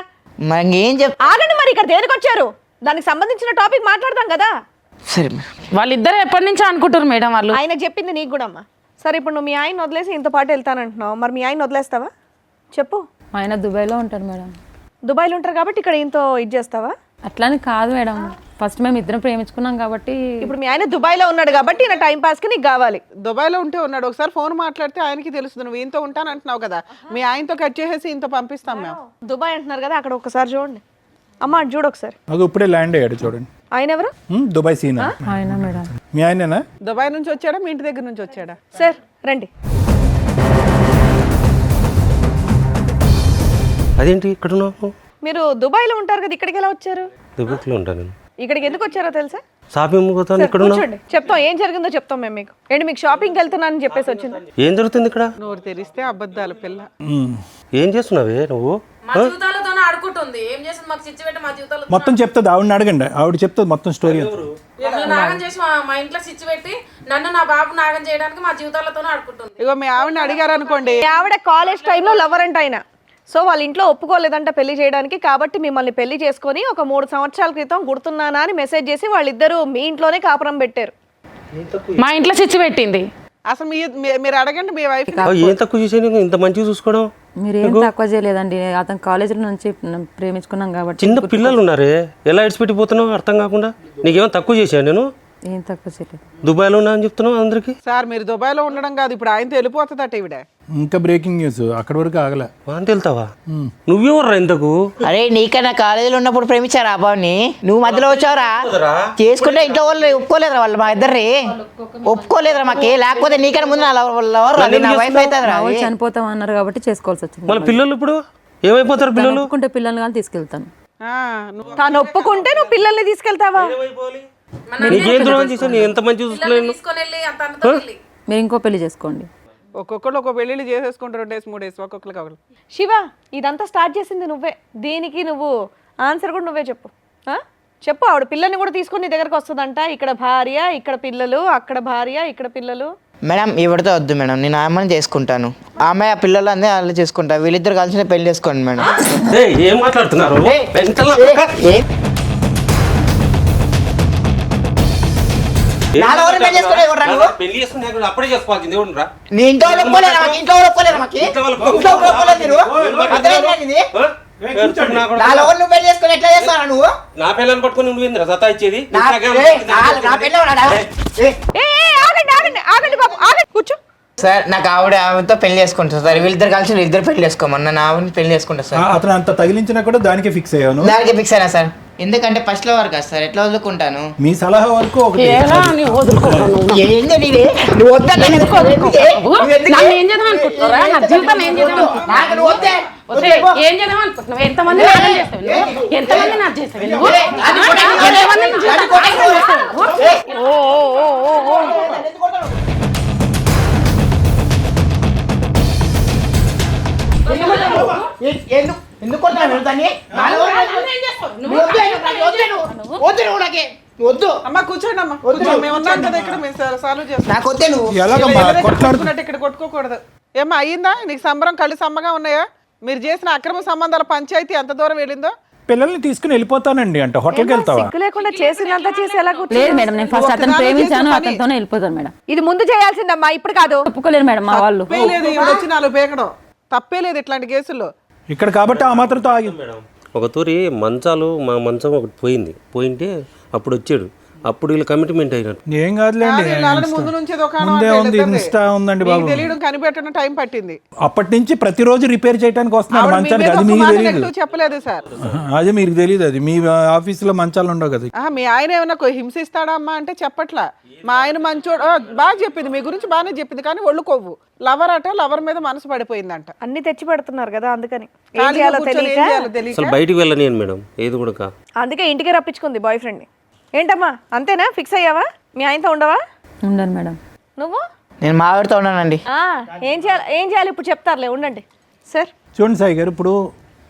మరి ఏం చెప్ ఆగండి. మరి ఇక్కడ దేనికి వచ్చారు? దానికి సంబంధించిన టాపిక్ మాట్లాడదాం కదా. సరే వాళ్ళిద్దరు ఎప్పటి నుంచో అనుకుంటారు మేడం వాళ్ళు. ఆయన చెప్పింది నీకు కూడా అమ్మా. సరే ఇప్పుడు నువ్వు మీ ఆయన వదిలేసి ఇంత పాటు వెళ్తానంటున్నావు, మరి మీ ఆయన వదిలేస్తావా చెప్పు? మా ఆయన దుబాయ్లో ఉంటారు మేడం. దుబాయ్లో ఉంటారు కాబట్టి ఇక్కడ ఇంతో ఇది చేస్తావా? అట్లాని కాదు మేడం, ఫస్ట్ మేము ఇద్దరం ప్రేమించుకున్నాం కాబట్టి. ఇప్పుడు మీ ఆయన దుబాయ్లో ఉన్నాడు కాబట్టి ఈయన టైం పాస్కి నీకు కావాలి. దుబాయ్లో ఉంటే ఉన్నాడు. ఒకసారి ఫోన్ మాట్లాడితే ఆయనకి తెలుస్తుంది. నువ్వు ఈయనతో ఉంటాను అంటున్నావు కదా. మీ ఆయనతో కట్ చేసేసి ఇంత పంపిస్తాం మేము. దుబాయ్ అంటున్నారు కదా, అక్కడ ఒకసారి చూడండి అమ్మ, అటు చూడు ఒకసారి. నాకు ఇప్పుడే ల్యాండ్ అయ్యాడు చూడండి. ఆయన ఎవరు? దుబాయ్ సీనా ఆయన మేడం మీ ఆయనేనా? దుబాయ్ నుంచి వచ్చాడా మీ ఇంటి దగ్గర నుంచి వచ్చాడా? సార్ రండి. అదేంటి ఇక్కడ ఉన్నావు? మీరు దుబాయ్లో ఉంటారు కదా, ఇక్కడికి ఎలా వచ్చారు? దుబాయ్లో ఉంటాను నేను. ఇక్కడికి ఎందుకు వచ్చారో తెలుసా? షాపింగ్ పోతాను. ఇక్కడ ఉన్నావు. కూర్చోండి, చెప్తాం ఏం జరిగిందో చెప్తాం మేము మీకు. ఏంటి మీకు షాపింగ్కి వెళ్తున్నానని చెప్పేసి వచ్చింది? ఏం జరుగుతుంది ఇక్కడ? నోరు తెరిస్తే అబద్ధాలు పిల్ల. ఏం చేస్తున్నావే నువ్వు? మా జీవితాలతోనే ఆడుకుంటుంది. ఏం చేస్తుంది మాకు చిచ్చు పెట్టి మా జీవితాలు మొత్తం చెప్తుంది, ఆవిడని అడగండి. ఆవిడ చెప్తుంది మొత్తం స్టోరీ. నాగం చేసి మా ఇంట్లో చిచ్చు పెట్టి నన్ను నా బాబు నాగం చేయడానికి మా జీవితాలతోనే ఆడుకుంటుంది. ఇగో మీ ఆవిడని అడిగారు అనుకోండి. మీ ఆవిడ కాలేజ్ టైంలో లవర్ అంట ఆయన. సో వాళ్ళ ఇంట్లో ఒప్పుకోలేదంట పెళ్లి చేయడానికి, కాబట్టి మిమ్మల్ని పెళ్లి చేసుకొని ఒక 3 సంవత్సరాల క్రితం గుర్తున్నానా అని మెసేజ్ చేసి వాళ్ళిద్దరూ మీ ఇంట్లోనే కాపురం పెట్టారు. మా ఇంట్లో చిచ్చు పెట్టింది. అసలు మీరు అడగండి మీ వైఫ్. ఏం తక్కువ చేసాను ఇంత మంచిగా చూసుకోవడం? మీరేం తక్కువ చేయలేదండి. అతను కాలేజీలో నుంచి ప్రేమించుకున్నాం కాబట్టి. చిన్న పిల్లలు ఉన్నారే, ఎలా ఇడిచిపెట్టిపోతున్నావు అర్థం కాకుండా? నీకేమో తక్కువ చేశాను నేను? ఏం తక్కువ చేయలేదు. దుబాయ్లో ఉన్నా అని చెప్తున్నావు అందరికి. సార్ మీరు దుబాయ్లో ఉండడం కాదు, ఇప్పుడు ఆయనతో వెళ్ళిపోతుందట ఈవిడ. ఇంకా బ్రేకింగ్ న్యూస్ అక్కడి వరకు ఆగలే. అని వెళ్తావా? నువ్వేవర్రా ఇంతకు? అరే నీకన్నా కాలేజీలో ఉన్నప్పుడు ప్రేమించారా ఆ బాబుని? నువ్వు మధ్యలో వచ్చావురా చేసుకుంటే ఇంట్లో వాళ్ళు ఒప్పుకోలేదురా, వాళ్ళు మా ఇద్దరి ఒప్పుకోలేదురా మాకి. లేకపోతే నీకన్నా ముందు నా వైఫ్ అవుతుంది రా. వాళ్ళు చనిపోతాం అన్నారు కాబట్టి చేసుకోవాల్సి వచ్చింది. మళ్ళీ పిల్లలు ఇప్పుడు ఏమైపోతారు? పిల్లలు ఒప్పుకుంటే పిల్లల్ని కానీ తీసుకెళ్తాను. తాను ఒప్పుకుంటే నువ్వు పిల్లల్ని తీసుకెళ్తావా? నీకేం ద్రోహం చేశాను? నేను ఎంత మంచిగా చూసుకున్నాను? మీరు ఇంకో పెళ్లి చేసుకోండి. ఒక్కొక్కరు ఒక్కొక్క పెళ్ళిళ్ళు చేసేసుకుంటారు 2 days 3 days ఒక్కొక్కరికి ఒకరు. శివ ఇదంతా స్టార్ట్ చేసింది నువ్వే. దీనికి నువ్వు ఆన్సర్ కూడా నువ్వే చెప్పు. చెప్పు. ఆవిడ పిల్లల్ని కూడా తీసుకొని నీ దగ్గరకు వస్తుందంట. ఇక్కడ భార్య, ఇక్కడ పిల్లలు, అక్కడ భార్య, ఇక్కడ పిల్లలు. మేడం ఇవిడితో వద్దు మేడం, నేను అమ్మని చేసుకుంటాను. ఆ అమ్మాయి ఆ పిల్లలు అన్నీ వాళ్ళు చేసుకుంటా. వీళ్ళిద్దరు కలిసి పెళ్లి చేసుకోండి మేడం. ఏం మాట్లాడుతున్నారు? పెళ్లి చేసుకుని అప్పుడే చేసుకోవాల్సింది. నీ ఇంట్లో వాళ్ళు ఒప్పుకోలేరా మాకు? ఇంట్లో వాళ్ళు ఒప్పుకోలేరా మాకు? ఇంట్లో వాళ్ళు ఒప్పుకోలేదు మీరు? అర్థమైందా ఇది? నా లోన్ నువ్వు పెళ్లి చేసుకుని ఎట్లా చేస్తావా నువ్వు? నా పిల్లల్ని పట్టుకుని నువ్వు సతా ఇచ్చేది? నా పెళ్ళి ఆగండి బాబు, ఆగండి, కూర్చో. సార్ నాకు ఆవిడతో పెళ్లి చేసుకుంటారు సార్. వీళ్ళిద్దరు కలిసి వీళ్ళిద్దరు పెళ్లి చేసుకోమన్నా నా ఆవిడని పెళ్లి చేసుకుంటారు సార్. అతను అంత తగిలించినా కూడా దానికే ఫిక్స్ అయ్యాను. దానికి ఫిక్స్ అయినా సార్. ఎందుకంటే ఫస్ట్ లో వరకు సార్ ఎట్లా వదులుకుంటాను. మీ సలహా వరకు ఒకటి. ఏంది నీది? నువ్వు వద్దా? నన్ను ఏం చేద్దాం అనుకుంటున్నారా? నా జీవితం ఏం చేద్దాం అనుకుంటున్నావు? నాకు నువ్వు వద్దే. ఏం చేద్దాం అనుకుంటున్నావు? ఎంతమంది నాగం చేస్తావు నువ్వు? ఎంతమంది నాకు చేస్తావు నువ్వు? ఎంతమంది నీ జీవితం నాశనం చేస్తావు నువ్వు? ఎందుకు కొట్టాను దాన్ని? వద్దు అమ్మ కూర్చోండి అమ్మ, కూర్చోండి. మేము ఉన్నాం కదా ఇక్కడ, మేము సాల్వ్ చేస్తాం. నాకు వద్దే. నువ్వు ఎలాగమ్మా కొట్టుకున్నట్టు ఇక్కడ కొట్టుకోకూడదు. ఏమ్మా అయ్యిందా నీకు సంబరం? కళ్ళు సమ్మగా ఉన్నాయా? మీరు చేసిన అక్రమ సంబంధాల పంచాయతీ ఎంత దూరం వెళ్ళిందో? పిల్లల్ని తీసుకుని వెళ్ళిపోతానండి అంటే హోటల్కి వెళ్తావా? సిగ్గు లేకుండా చేసినంత చేసి ఎలా కూర్చో? లేదు మేడం, నేను ఫస్ట్ అతను ప్రేమించాను, అతనితోనే వెళ్ళిపోతాను మేడం. ఇది ముందు చేయాల్సిందమ్మా, ఇప్పుడు కాదు. ఒప్పుకోలేరు మేడం మా వాళ్ళు. తప్పే లేదు ఈవిడ వచ్చి 4 పేకడం. తప్పే లేదు ఇట్లాంటి కేసుల్లో. ఇక్కడ కాబట్టి ఆ మాత్రంతో ఆగి. ఒక తూరి మంచాలు మా మంచం ఒకటి పోయింటే అప్పుడు వచ్చాడు. అప్పుడు వీళ్ళు కమిట్మెంట్ అయినట్టు. ఏం కాదులేండి, ఆల్రెడీ ముందు నుంచి దుకాణం ముందే అంటే ఉంది, వీళ్ళిద్దరిది. ఇన్స్టా ఉందండి బాబు. మీకు తెలియడం కనిపెట్టడం టైం పట్టింది. అప్పటి నుంచి ప్రతిరోజు రిపేర్ చేయడానికి వస్తున్నారు ఆవిడ మీ మంచానికి, మీద అది ఒక్క మీకు మాట తెలియదు. నెగటివ్ చెప్పలేదు సార్. అదే మీకు తెలియదు, అది మీ ఆఫీసులో మంచాలు ఉండవు కదా. మీ ఆయన ఏమన్నా హింసిస్తాడా అమ్మా అంటే చెప్పట్లా. మా ఆయన మంచోడు బాగా చెప్పింది, మీ గురించి బాగానే చెప్పింది, కానీ ఒళ్ళు కొవ్వు. లవర్ అట, లవర్ మీద మనసు పడిపోయిందంట. అన్ని తెచ్చి పెడుతున్నారు కదా, అందుకని ఏం ఖాళీగా చేయాలో కూర్చొని ఏం తెలియక చేయాలో తెలియక అసలు బయటికి వెళ్ళనియను మేడం, ఏది కూడా కా. అందుకే ఇంటికే రప్పించుకుంది బాయ్ ఫ్రెండ్ని. ఏంటమ్మా అంతేనా, ఫిక్స్ అయ్యావా? మీ ఆయనతో ఉండవా ఉండను మేడం. నువ్వు? నేను మా ఆవిడతో ఉన్నానండి. ఏం చేయాలి ఇప్పుడు చెప్తారులే, ఉండండి సార్. చూడండి సాయి గారు, ఇప్పుడు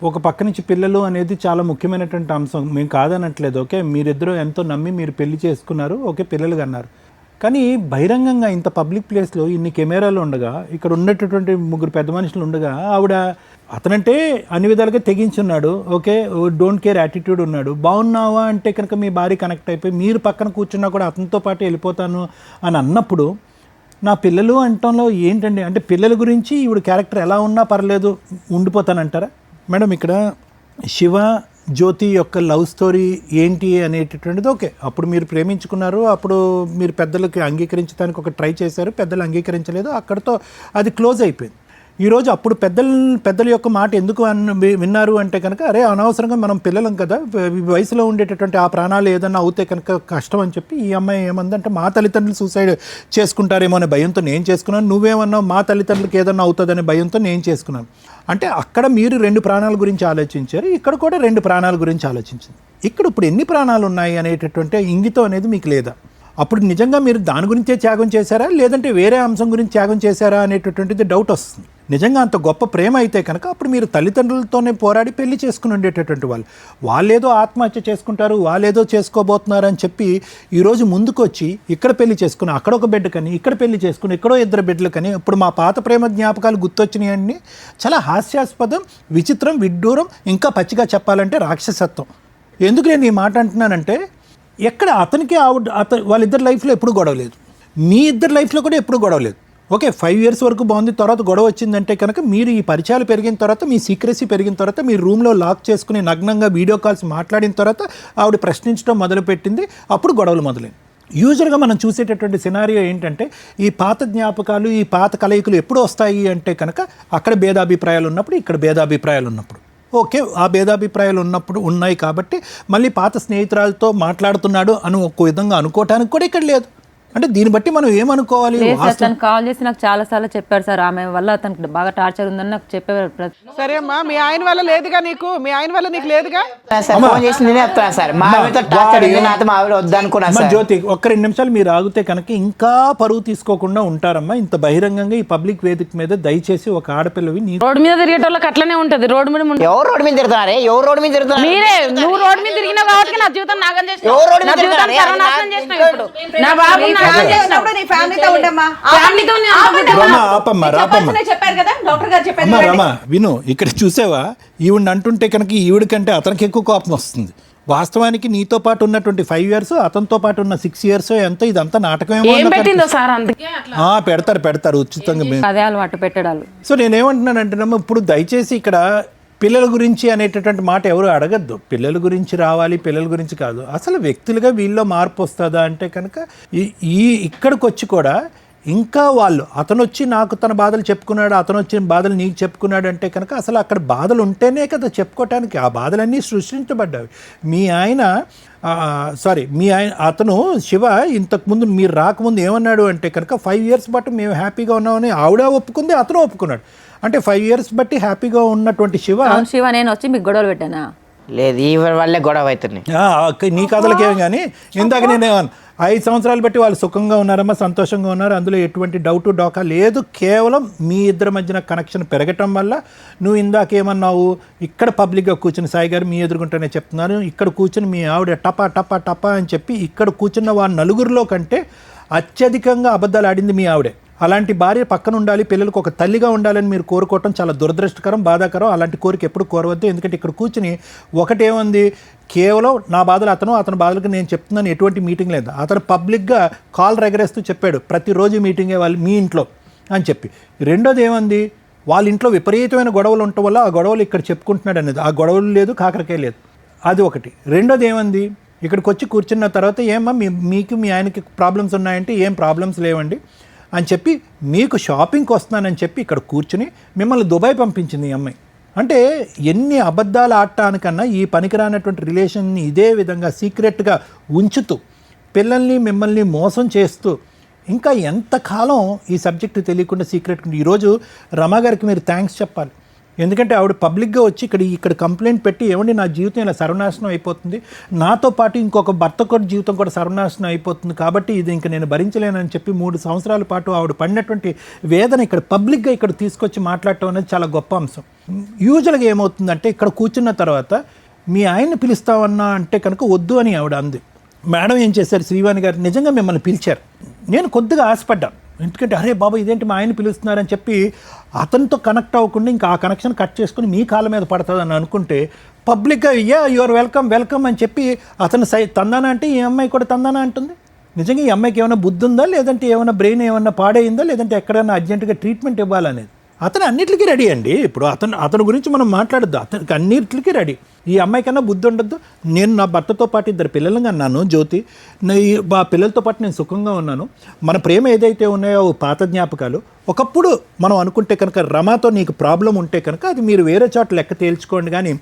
ఒక పక్క నుంచి పిల్లలు అనేది చాలా ముఖ్యమైనటువంటి అంశం, మేము కాదనట్లేదు. ఓకే, మీరిద్దరూ ఎంతో నమ్మి మీరు పెళ్లి చేసుకున్నారు, ఓకే, పిల్లలు కన్నారు. కానీ బహిరంగంగా ఇంత పబ్లిక్ ప్లేస్లో ఇన్ని కెమెరాలు ఉండగా, ఇక్కడ ఉన్నటువంటి ముగ్గురు పెద్ద మనుషులు ఉండగా, ఆవిడ అతనంటే అన్ని విధాలుగా తెగించున్నాడు, ఓకే, డోంట్ కేర్ యాటిట్యూడ్ ఉన్నాడు. బాగున్నావా అంటే కనుక మీ భార్య కనెక్ట్ అయిపోయి మీరు పక్కన కూర్చున్నా కూడా అతనితో పాటు వెళ్ళిపోతాను అని అన్నప్పుడు, నా పిల్లలు అంటంలో ఏంటండి అంటే పిల్లల గురించి ఈవిడ క్యారెక్టర్ ఎలా ఉన్నా పర్లేదు ఉండిపోతానంటారా మేడం? ఇక్కడ శివ జ్యోతి యొక్క లవ్ స్టోరీ ఏంటి అనేటటువంటిది ఓకే, అప్పుడు మీరు ప్రేమించుకున్నారు, అప్పుడు మీరు పెద్దలకి అంగీకరించడానికి ఒక ట్రై చేశారు, పెద్దలు అంగీకరించలేదు, అక్కడితో అది క్లోజ్ అయిపోయింది. ఈరోజు అప్పుడు పెద్దల యొక్క మాట ఎందుకు విన్నారు అంటే కనుక, అరే అనవసరంగా మనం పిల్లలం కదా, వయసులో ఉండేటటువంటి ఆ ప్రాణాలు ఏదన్నా అవుతే కనుక కష్టం అని చెప్పి ఈ అమ్మాయి ఏమందంటే మా తల్లిదండ్రులు సూసైడ్ చేసుకుంటారేమో అనే భయంతో నేను చేసుకున్నాను, నువ్వేమన్నావు మా తల్లిదండ్రులకు ఏదన్నా అవుతుందనే భయంతో నేను చేసుకున్నాను. అంటే అక్కడ మీరు 2 ప్రాణాల గురించి ఆలోచించారు, ఇక్కడ కూడా 2 ప్రాణాల గురించి ఆలోచించింది. ఇక్కడ ఇప్పుడు ఎన్ని ప్రాణాలు ఉన్నాయి అనేటటువంటి ఇంగితం అనేది మీకు లేదా? అప్పుడు నిజంగా మీరు దాని గురించే త్యాగం చేశారా, లేదంటే వేరే అంశం గురించి త్యాగం చేశారా అనేటటువంటిది డౌట్ వస్తుంది. నిజంగా అంత గొప్ప ప్రేమ అయితే కనుక అప్పుడు మీరు తల్లిదండ్రులతోనే పోరాడి పెళ్లి చేసుకుని ఉండేటటువంటి వాళ్ళేదో ఆత్మహత్య చేసుకుంటారు, వాళ్ళేదో చేసుకోబోతున్నారు అని చెప్పి ఈరోజు ముందుకు వచ్చి ఇక్కడ పెళ్లి చేసుకుని, అక్కడ ఒక బిడ్డ కని, ఇక్కడ పెళ్లి చేసుకుని, ఇక్కడో 2 బిడ్డలు కని, ఇప్పుడు మా పాత ప్రేమ జ్ఞాపకాలు గుర్తొచ్చినాయని చాలా హాస్యాస్పదం, విచిత్రం, విడ్డూరం, ఇంకా పచ్చిగా చెప్పాలంటే రాక్షసత్వం. ఎందుకు నేను ఈ మాట అంటున్నానంటే, ఎక్కడ అతనికి వాళ్ళిద్దరి లైఫ్లో ఎప్పుడు గొడవ లేదు, మీ ఇద్దరి లైఫ్లో కూడా ఎప్పుడు గొడవ లేదు. ఓకే, 5 years వరకు బాగుంది, తర్వాత గొడవ వచ్చిందంటే కనుక మీరు ఈ పరిచయాలు పెరిగిన తర్వాత, మీ సీక్రెసీ పెరిగిన తర్వాత, మీ రూమ్లో లాక్ చేసుకుని నగ్నంగా వీడియో కాల్స్ మాట్లాడిన తర్వాత ఆవిడ ప్రశ్నించడం మొదలుపెట్టింది, అప్పుడు గొడవలు మొదలైంది. యూజువల్గా మనం చూసేటటువంటి సినారియో ఏంటంటే, ఈ పాత జ్ఞాపకాలు, ఈ పాత కలయికలు ఎప్పుడు వస్తాయి అంటే కనుక అక్కడ భేదాభిప్రాయాలు ఉన్నప్పుడు, ఇక్కడ భేదాభిప్రాయాలు ఉన్నప్పుడు. ఓకే, ఆ భేదాభిప్రాయాలు ఉన్నప్పుడు ఉన్నాయి కాబట్టి మళ్ళీ పాత స్నేహితురాలతో మాట్లాడుతున్నాడు అని ఒక విధంగా అనుకోవటానికి కూడా ఇక్కడ లేదు. అంటే దీన్ని బట్టి మనం ఏమనుకోవాలి? తను కాల్ చేసి నాకు చాలా సార్లు చెప్పారు సార్, ఆమె వల్ల తనకి బాగా టార్చర్ ఉందని నాకు చెప్పేవారు. సరే అమ్మా, మీ ఆయన వల్ల లేదుగా నీకు, మీ ఆయన వల్ల నీకు లేదుగా. సార్ ఫోన్ చేసి నేనే చెప్తాను సార్, మా ఆవిడతో టార్చర్ ఉంది, నాతో మా ఆవిడ వద్దనుకున్నా సార్. జ్యోతి, ఒక్క 2 నిమిషాలు మీరు ఆగితే కనుక ఇంకా పరువు తీసుకోకుండా ఉంటారమ్మా. ఇంత బహిరంగంగా ఈ పబ్లిక్ వేదిక మీద దయచేసి ఒక ఆడపిల్లవి రోడ్డు మీద తిరిగేటోళ్ళకి అట్లనే ఉంటది. రోడ్డు మీద ఎవరు రోడ్డు మీద తిరుగుతున్నారే? ఎవరు రోడ్డు మీద తిరుగుతున్నారు? మీరే, నువ్వు రోడ్డు మీద తిరిగినావు కాబట్టి నా జీవితం నాగం చేసినావు, ఎవరు రోడ్డు మీద నా జీవితం తిరుగుతున్నారే? సర్వనాశనం చేసినావు. ఇప్పుడు నా బాబు నీ ఫ్యామిలీతో ఉండమ్మా. చెప్పారు కదా డాక్టర్ గారు చెప్పారు. రమా విను, ఇక్కడ చూసావా, ఈవిడ అంటుంటే కనుక ఈవిడ కంటే అతనికి ఎక్కువ కోపం వస్తుంది. వాస్తవానికి నీతో పాటు ఉన్నటువంటి 5 years, అతనితో పాటు ఉన్న 6 years ఎంతో, ఇదంతా నాటకమేమో. ఏం పెట్టిందో సార్, అందుకే పెడతారు ఉచితంగా. అదే అలవాటు పెట్టడాలు. సో నేనేమంటున్నానంటేనమ్మా, ఇప్పుడు దయచేసి ఇక్కడ పిల్లల గురించి అనేటటువంటి మాట ఎవరు అడగద్దు. పిల్లల గురించి రావాలి, పిల్లల గురించి కాదు. అసలు వ్యక్తులుగా వీళ్ళలో మార్పు వస్తుందా అంటే కనుక ఇక్కడికి వచ్చి కూడా ఇంకా వాళ్ళు, అతను వచ్చి నాకు తన బాధలు చెప్పుకున్నాడు, అతను వచ్చిన బాధలు నీకు చెప్పుకున్నాడు అంటే కనుక అసలు అక్కడ బాధలు ఉంటేనే కదా చెప్పుకోవటానికి. ఆ బాధలన్నీ సృష్టించబడ్డాయి. మీ ఆయన అతను శివ ఇంతకుముందు మీరు రాకముందు ఏమన్నాడు అంటే కనుక 5 years బట్టి మేము హ్యాపీగా ఉన్నామని ఆవిడ ఒప్పుకుంది, అతను ఒప్పుకున్నాడు. అంటే 5 years బట్టి హ్యాపీగా ఉన్నటువంటి శివ నేను వచ్చి మీకు గొడవలు పెట్టానా? లేదు, ఈ వల్లే గొడవ అవుతుంది. నీ కథలకేం కానీ ఇందాక నేను 5 సంవత్సరాలు బట్టి వాళ్ళు సుఖంగా ఉన్నారమ్మా, సంతోషంగా ఉన్నారు, అందులో ఎటువంటి డౌటు డోకా లేదు. కేవలం మీ ఇద్దరి మధ్యన కనెక్షన్ పెరగటం వల్ల, నువ్వు ఇందాకేమన్నావు, ఇక్కడ పబ్లిక్గా కూర్చుని సాయి గారు మీ ఎదుర్కొంటేనే చెప్తున్నాను, ఇక్కడ కూర్చుని మీ ఆవిడ టపా అని చెప్పి ఇక్కడ కూర్చున్న వారి నలుగురిలో కంటే అత్యధికంగా అబద్ధాలు ఆడింది మీ ఆవిడే. అలాంటి భార్య పక్కన ఉండాలి, పిల్లలకు ఒక తల్లిగా ఉండాలని మీరు కోరుకోవటం చాలా దురదృష్టకరం, బాధాకరం. అలాంటి కోరిక ఎప్పుడు కోరవద్దు. ఎందుకంటే ఇక్కడ కూర్చుని ఒకటేముంది, కేవలం నా బాధలు అతని బాధలకు నేను చెప్తున్నాను, ఎటువంటి మీటింగ్ లేదు. అతను పబ్లిక్గా కాల్ ఎగరేస్తూ చెప్పాడు, ప్రతిరోజు మీటింగే వాళ్ళు మీ ఇంట్లో అని చెప్పి. రెండోది ఏముంది, వాళ్ళ ఇంట్లో విపరీతమైన గొడవలు ఉండటం వల్ల ఆ గొడవలు ఇక్కడ చెప్పుకుంటున్నాడు అనేది. ఆ గొడవలు లేదు, కాకరకాయ లేదు, అది ఒకటి. రెండోది ఏముంది, ఇక్కడికి వచ్చి కూర్చున్న తర్వాత ఏమమ్మా మీకు మీ ఆయనకి ప్రాబ్లమ్స్ ఉన్నాయంటే ఏం ప్రాబ్లమ్స్ లేవండి అని చెప్పి మీకు షాపింగ్కి వస్తున్నానని చెప్పి ఇక్కడ కూర్చుని మిమ్మల్ని దుబాయ్ పంపించింది ఈ అమ్మాయి. అంటే ఎన్ని అబద్ధాలు ఆడటానికన్నా ఈ పనికిరానటువంటి రిలేషన్ని ఇదే విధంగా సీక్రెట్గా ఉంచుతూ పిల్లల్ని మిమ్మల్ని మోసం చేస్తూ ఇంకా ఎంతకాలం ఈ సబ్జెక్టు తెలియకుండా సీక్రెట్. ఈరోజు రమా గారికి మీరు థ్యాంక్స్ చెప్పాలి. ఎందుకంటే ఆవిడ పబ్లిక్గా వచ్చి ఇక్కడ కంప్లైంట్ పెట్టి ఏమండి నా జీవితం ఇలా సర్వనాశనం అయిపోతుంది, నాతో పాటు ఇంకొక భర్త కూడా జీవితం కూడా సర్వనాశనం అయిపోతుంది, కాబట్టి ఇది ఇంక నేను భరించలేనని చెప్పి 3 సంవత్సరాల పాటు ఆవిడ పడినటువంటి వేదన ఇక్కడ పబ్లిక్గా ఇక్కడ తీసుకొచ్చి మాట్లాడటం అనేది చాలా గొప్ప అంశం. యూజువల్గా ఏమవుతుందంటే ఇక్కడ కూర్చున్న తర్వాత మీ ఆయన్ని పిలుస్తామన్నా అంటే కనుక వద్దు అని ఆవిడ అంది. మేడం ఏం చేశారు, శ్రీవాణి గారు నిజంగా మిమ్మల్ని పిలిచారు. నేను కొద్దిగా ఆశపడ్డాను, ఎందుకంటే అరే బాబా ఇదేంటి మా ఆయన పిలుస్తున్నారని చెప్పి అతనితో కనెక్ట్ అవ్వకుండా ఇంకా ఆ కనెక్షన్ కట్ చేసుకుని మీ కాళ్ళ మీద పడుతుందని అనుకుంటే పబ్లిక్గా యువర్ వెల్కమ్ అని చెప్పి అతను తందానా అంటే ఈ అమ్మాయి కూడా తందానా అంటుంది. నిజంగా ఈ అమ్మాయికి ఏమైనా బుద్ధి ఉందా, లేదంటే ఏమైనా బ్రెయిన్ ఏమైనా పాడైందా, లేదంటే ఎక్కడైనా అర్జెంటుగా ట్రీట్మెంట్ ఇవ్వాలనేది. అతను అన్నిటికీ రెడీ అండి. ఇప్పుడు అతని గురించి మనం మాట్లాడద్దు, అతనికి అన్నిటికీ రెడీ. ఈ అమ్మాయి కన్నా బుద్ధి ఉండద్దు. నేను నా భర్తతో పాటు 2 పిల్లలుగా అన్నాను, జ్యోతి ఆ పిల్లలతో పాటు నేను సుఖంగా ఉన్నాను. మన ప్రేమ ఏదైతే ఉన్నాయో పాత జ్ఞాపకాలు. ఒకప్పుడు మనం అనుకుంటే కనుక రమాతో నీకు ప్రాబ్లం ఉంటే కనుక అది మీరు వేరే చోట లెక్క తేల్చుకోండి, కానీ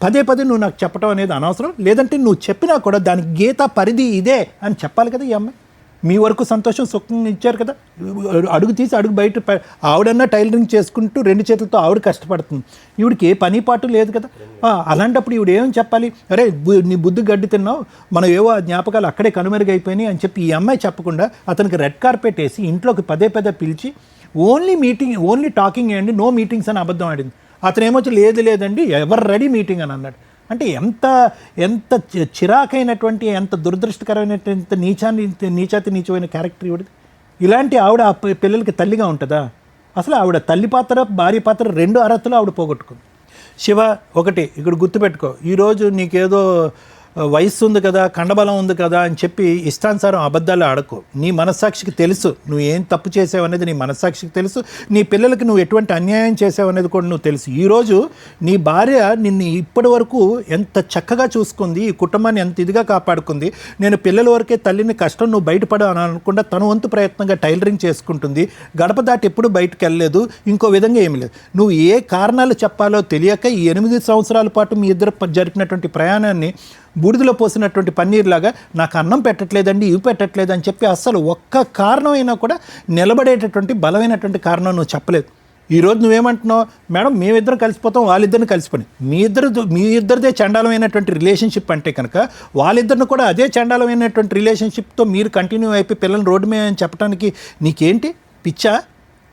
పదే నువ్వు నాకు చెప్పడం అనేది అనవసరం. లేదంటే నువ్వు చెప్పినా కూడా దానికి గీత పరిధి ఇదే అని చెప్పాలి కదా. ఈ అమ్మాయి మీ వరకు సంతోషం సుఖంగా ఇచ్చారు కదా, అడుగు తీసి అడుగు బయట ఆవిడన్నా టైలరింగ్ చేసుకుంటూ 2 చేతులతో ఆవిడ కష్టపడుతుంది, ఈవిడికి ఏ పని పాటు లేదు కదా. అలాంటప్పుడు ఈవిడ ఏమని చెప్పాలి, అరే నీ బుద్ధి గడ్డి తిన్నావు, మనం ఏవో ఆ జ్ఞాపకాలు అక్కడే కనుమరుగైపోయినాయి అని చెప్పి ఈ అమ్మాయి చెప్పకుండా అతనికి రెడ్ కార్పెట్ వేసి ఇంట్లోకి పదే పిలిచి ఓన్లీ టాకింగ్ అండి, నో మీటింగ్స్ అని అబద్ధం ఆడింది. అతనేమొచ్చి లేదండి ఎవరు రెడీ మీటింగ్ అని అన్నాడు. అంటే ఎంత చిరాకైనటువంటి, ఎంత దురదృష్టకరమైనటువంటి నీచమైన క్యారెక్టర్ ఈవిడది. ఇలాంటి ఆవిడ ఆ పిల్లలకి తల్లిగా ఉంటుందా? అసలు ఆవిడ తల్లి పాత్ర భార్య పాత్ర 2 అర్హతలు ఆవిడ పోగొట్టుకుంది. శివ ఒకటి ఇక్కడ గుర్తుపెట్టుకో, ఈరోజు నీకేదో వయస్సు ఉంది కదా, కండబలం ఉంది కదా అని చెప్పి ఇష్టానుసారం అబద్ధాలు ఆడకు. నీ మనస్సాక్షికి తెలుసు నువ్వు ఏం తప్పు చేసావు అనేది, నీ మనస్సాక్షికి తెలుసు. నీ పిల్లలకి నువ్వు ఎటువంటి అన్యాయం చేసావు అనేది కూడా నువ్వు తెలుసు. ఈరోజు నీ భార్య నిన్ను ఇప్పటి వరకు ఎంత చక్కగా చూసుకుంది, ఈ కుటుంబాన్ని ఎంత ఇదిగా కాపాడుకుంది. నేను పిల్లల వరకే తల్లిని కష్టం నువ్వు బయటపడా అని అనుకుండా తన వంతు ప్రయత్నంగా టైలరింగ్ చేసుకుంటుంది. గడప దాటి ఎప్పుడు బయటకు వెళ్ళలేదు, ఇంకో విధంగా ఏమీ లేదు. నువ్వు ఏ కారణాలు చెప్పాలో తెలియక ఈ 8 సంవత్సరాల పాటు మీ ఇద్దరు జరిపినటువంటి ప్రయాణాన్ని బూడిదలో పోసినటువంటి పన్నీర్లాగా నాకు అన్నం పెట్టట్లేదండి, ఇవి పెట్టట్లేదు అని చెప్పి అస్సలు ఒక్క కారణం అయినా కూడా నిలబడేటటువంటి బలమైనటువంటి కారణం నువ్వు చెప్పలేదు. ఈరోజు నువ్వేమంటున్నావు, మేడం మేమిద్దరం కలిసిపోతాం, వాళ్ళిద్దరిని కలిసిపోయి మీ ఇద్దరిదే చండాలమైనటువంటి రిలేషన్షిప్ అంటే కనుక వాళ్ళిద్దరిని కూడా అదే చండాలమైనటువంటి రిలేషన్షిప్తో మీరు కంటిన్యూ అయిపోయి పిల్లల్ని రోడ్డు మీద అని చెప్పడానికి నీకేంటి పిచ్చా?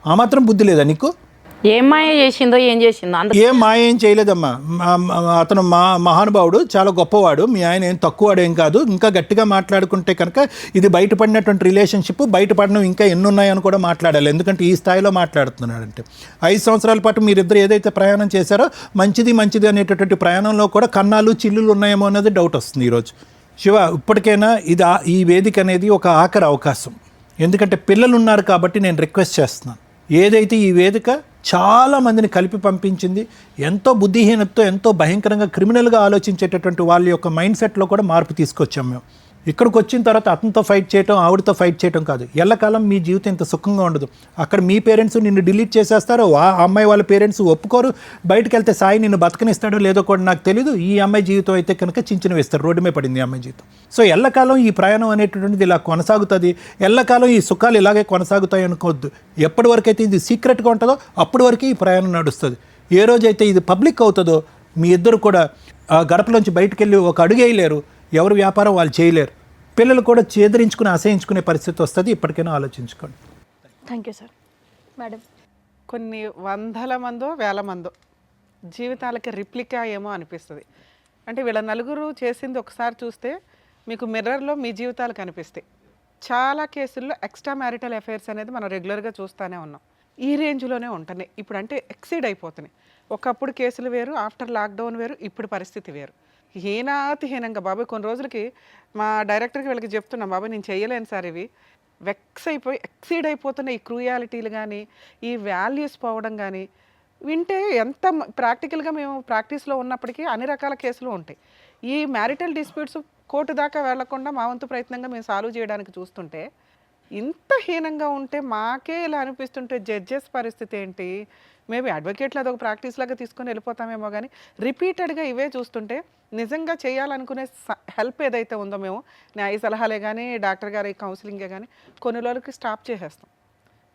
ఆ మాత్రం బుద్ధి లేదా నీకు? ఏం మాయ చేసిందో ఏం చేసిందో ఏం మాయ ఏం చేయలేదమ్మా. అతను మహానుభావుడు, చాలా గొప్పవాడు. మీ ఆయన ఏం తక్కువవాడు ఏం కాదు. ఇంకా గట్టిగా మాట్లాడుకుంటే కనుక ఇది బయటపడినటువంటి రిలేషన్షిప్, బయటపడడం ఇంకా ఎన్ని ఉన్నాయని కూడా మాట్లాడాలి. ఎందుకంటే ఈ స్థాయిలో మాట్లాడుతున్నాడంటే 5 సంవత్సరాల పాటు మీరిద్దరు ఏదైతే ప్రయాణం చేశారో మంచిది అనేటటువంటి ప్రయాణంలో కూడా కన్నాలు చిల్లులు ఉన్నాయేమో అనేది డౌట్ వస్తుంది ఈరోజు. శివ ఇప్పటికైనా ఈ వేదిక అనేది ఒక ఆఖరి అవకాశం. ఎందుకంటే పిల్లలు ఉన్నారు కాబట్టి నేను రిక్వెస్ట్ చేస్తున్నాను, ఏదైతే ఈ వేదిక చాలా మందిని కలిపి పంపించింది, ఎంతో బుద్ధిహీనతతో ఎంతో భయంకరంగా క్రిమినల్గా ఆలోచించేటటువంటి వాళ్ళ యొక్క మైండ్ సెట్లో కూడా మార్పు తీసుకొచ్చాం మేము. ఇక్కడికి వచ్చిన తర్వాత అతనితో ఫైట్ చేయటం, ఆవిడతో ఫైట్ చేయటం కాదు. ఎల్లకాలం మీ జీవితం ఇంత సుఖంగా ఉండదు. అక్కడ మీ పేరెంట్స్ నిన్ను డిలీట్ చేసేస్తారు, ఆ అమ్మాయి వాళ్ళ పేరెంట్స్ ఒప్పుకోరు. బయటకు వెళ్తే సాయి నిన్ను బతకనిస్తాడో లేదో కూడా నాకు తెలియదు. ఈ అమ్మాయి జీవితం అయితే కనుక చించిన వేస్తారు, రోడ్డు మీద పడింది ఈ అమ్మాయి జీవితం. సో ఎల్లకాలం ఈ ప్రయాణం అనేటటువంటిది ఇలా కొనసాగుతుంది. ఎల్లకాలం ఈ సుఖాలు ఇలాగే కొనసాగుతాయి అనుకోవద్దు. ఎప్పటి వరకు అయితే ఇది సీక్రెట్గా ఉంటుందో అప్పటి వరకు ఈ ప్రయాణం నడుస్తుంది. ఏ రోజైతే ఇది పబ్లిక్ అవుతుందో మీ ఇద్దరు కూడా ఆ గడపలోంచి బయటకు వెళ్ళి ఒక అడుగు వేయలేరు, ఎవరు వ్యాపారం వాళ్ళు చేయలేరు, పిల్లలు కూడా చేదరించుకుని అసహించుకునే పరిస్థితి వస్తుంది. ఇప్పటికైనా ఆలోచించుకోండి. Thank you sir. మేడం, కొన్ని 100 మందో 1000 మందో జీవితాలకి రిప్లికా ఏమో అనిపిస్తుంది. అంటే వీళ్ళ నలుగురు చేసింది ఒకసారి చూస్తే మీకు మిర్రర్లో మీ జీవితాలు కనిపిస్తాయి. చాలా కేసుల్లో ఎక్స్ట్రా మ్యారిటల్ అఫైర్స్ అనేది మనం రెగ్యులర్గా చూస్తూనే ఉన్నాం. ఈ రేంజ్లోనే ఉంటున్నాయి ఇప్పుడు, అంటే ఎక్సీడ్ అయిపోతున్నాయి. ఒకప్పుడు కేసులు వేరు, ఆఫ్టర్ లాక్డౌన్ వేరు, ఇప్పుడు పరిస్థితి వేరు. హీనాతిహీనంగా బాబాయ్ కొన్ని రోజులకి మా డైరెక్టర్కి వీళ్ళకి చెప్తున్నాం, బాబాయ్ నేను చేయలేను సార్, ఇవి వెక్స్ అయిపోయి ఎక్సీడ్ అయిపోతున్న ఈ క్రూయాలిటీలు కానీ ఈ వాల్యూస్ పోవడం కానీ వింటే ఎంత ప్రాక్టికల్గా మేము ప్రాక్టీస్లో ఉన్నప్పటికీ అన్ని రకాల కేసులు ఉంటాయి. ఈ మ్యారిటల్ డిస్ప్యూట్స్ కోర్టు దాకా వెళ్లకుండా మా వంతు ప్రయత్నంగా మేము సాల్వ్ చేయడానికి చూస్తుంటే, ఇంత హీనంగా ఉంటే మాకే ఇలా అనిపిస్తుంటే జడ్జెస్ పరిస్థితి ఏంటి? మేబీ అడ్వకేట్లు అదొక ప్రాక్టీస్ లాగా తీసుకొని వెళ్ళిపోతామేమో కానీ రిపీటెడ్గా ఇవే చూస్తుంటే నిజంగా చేయాలనుకునే హెల్ప్ ఏదైతే ఉందో మేము న్యాయ సలహాలే కానీ డాక్టర్ గారి కౌన్సిలింగే కానీ కొన్ని రోజులకి స్టాప్ చేసేస్తాం.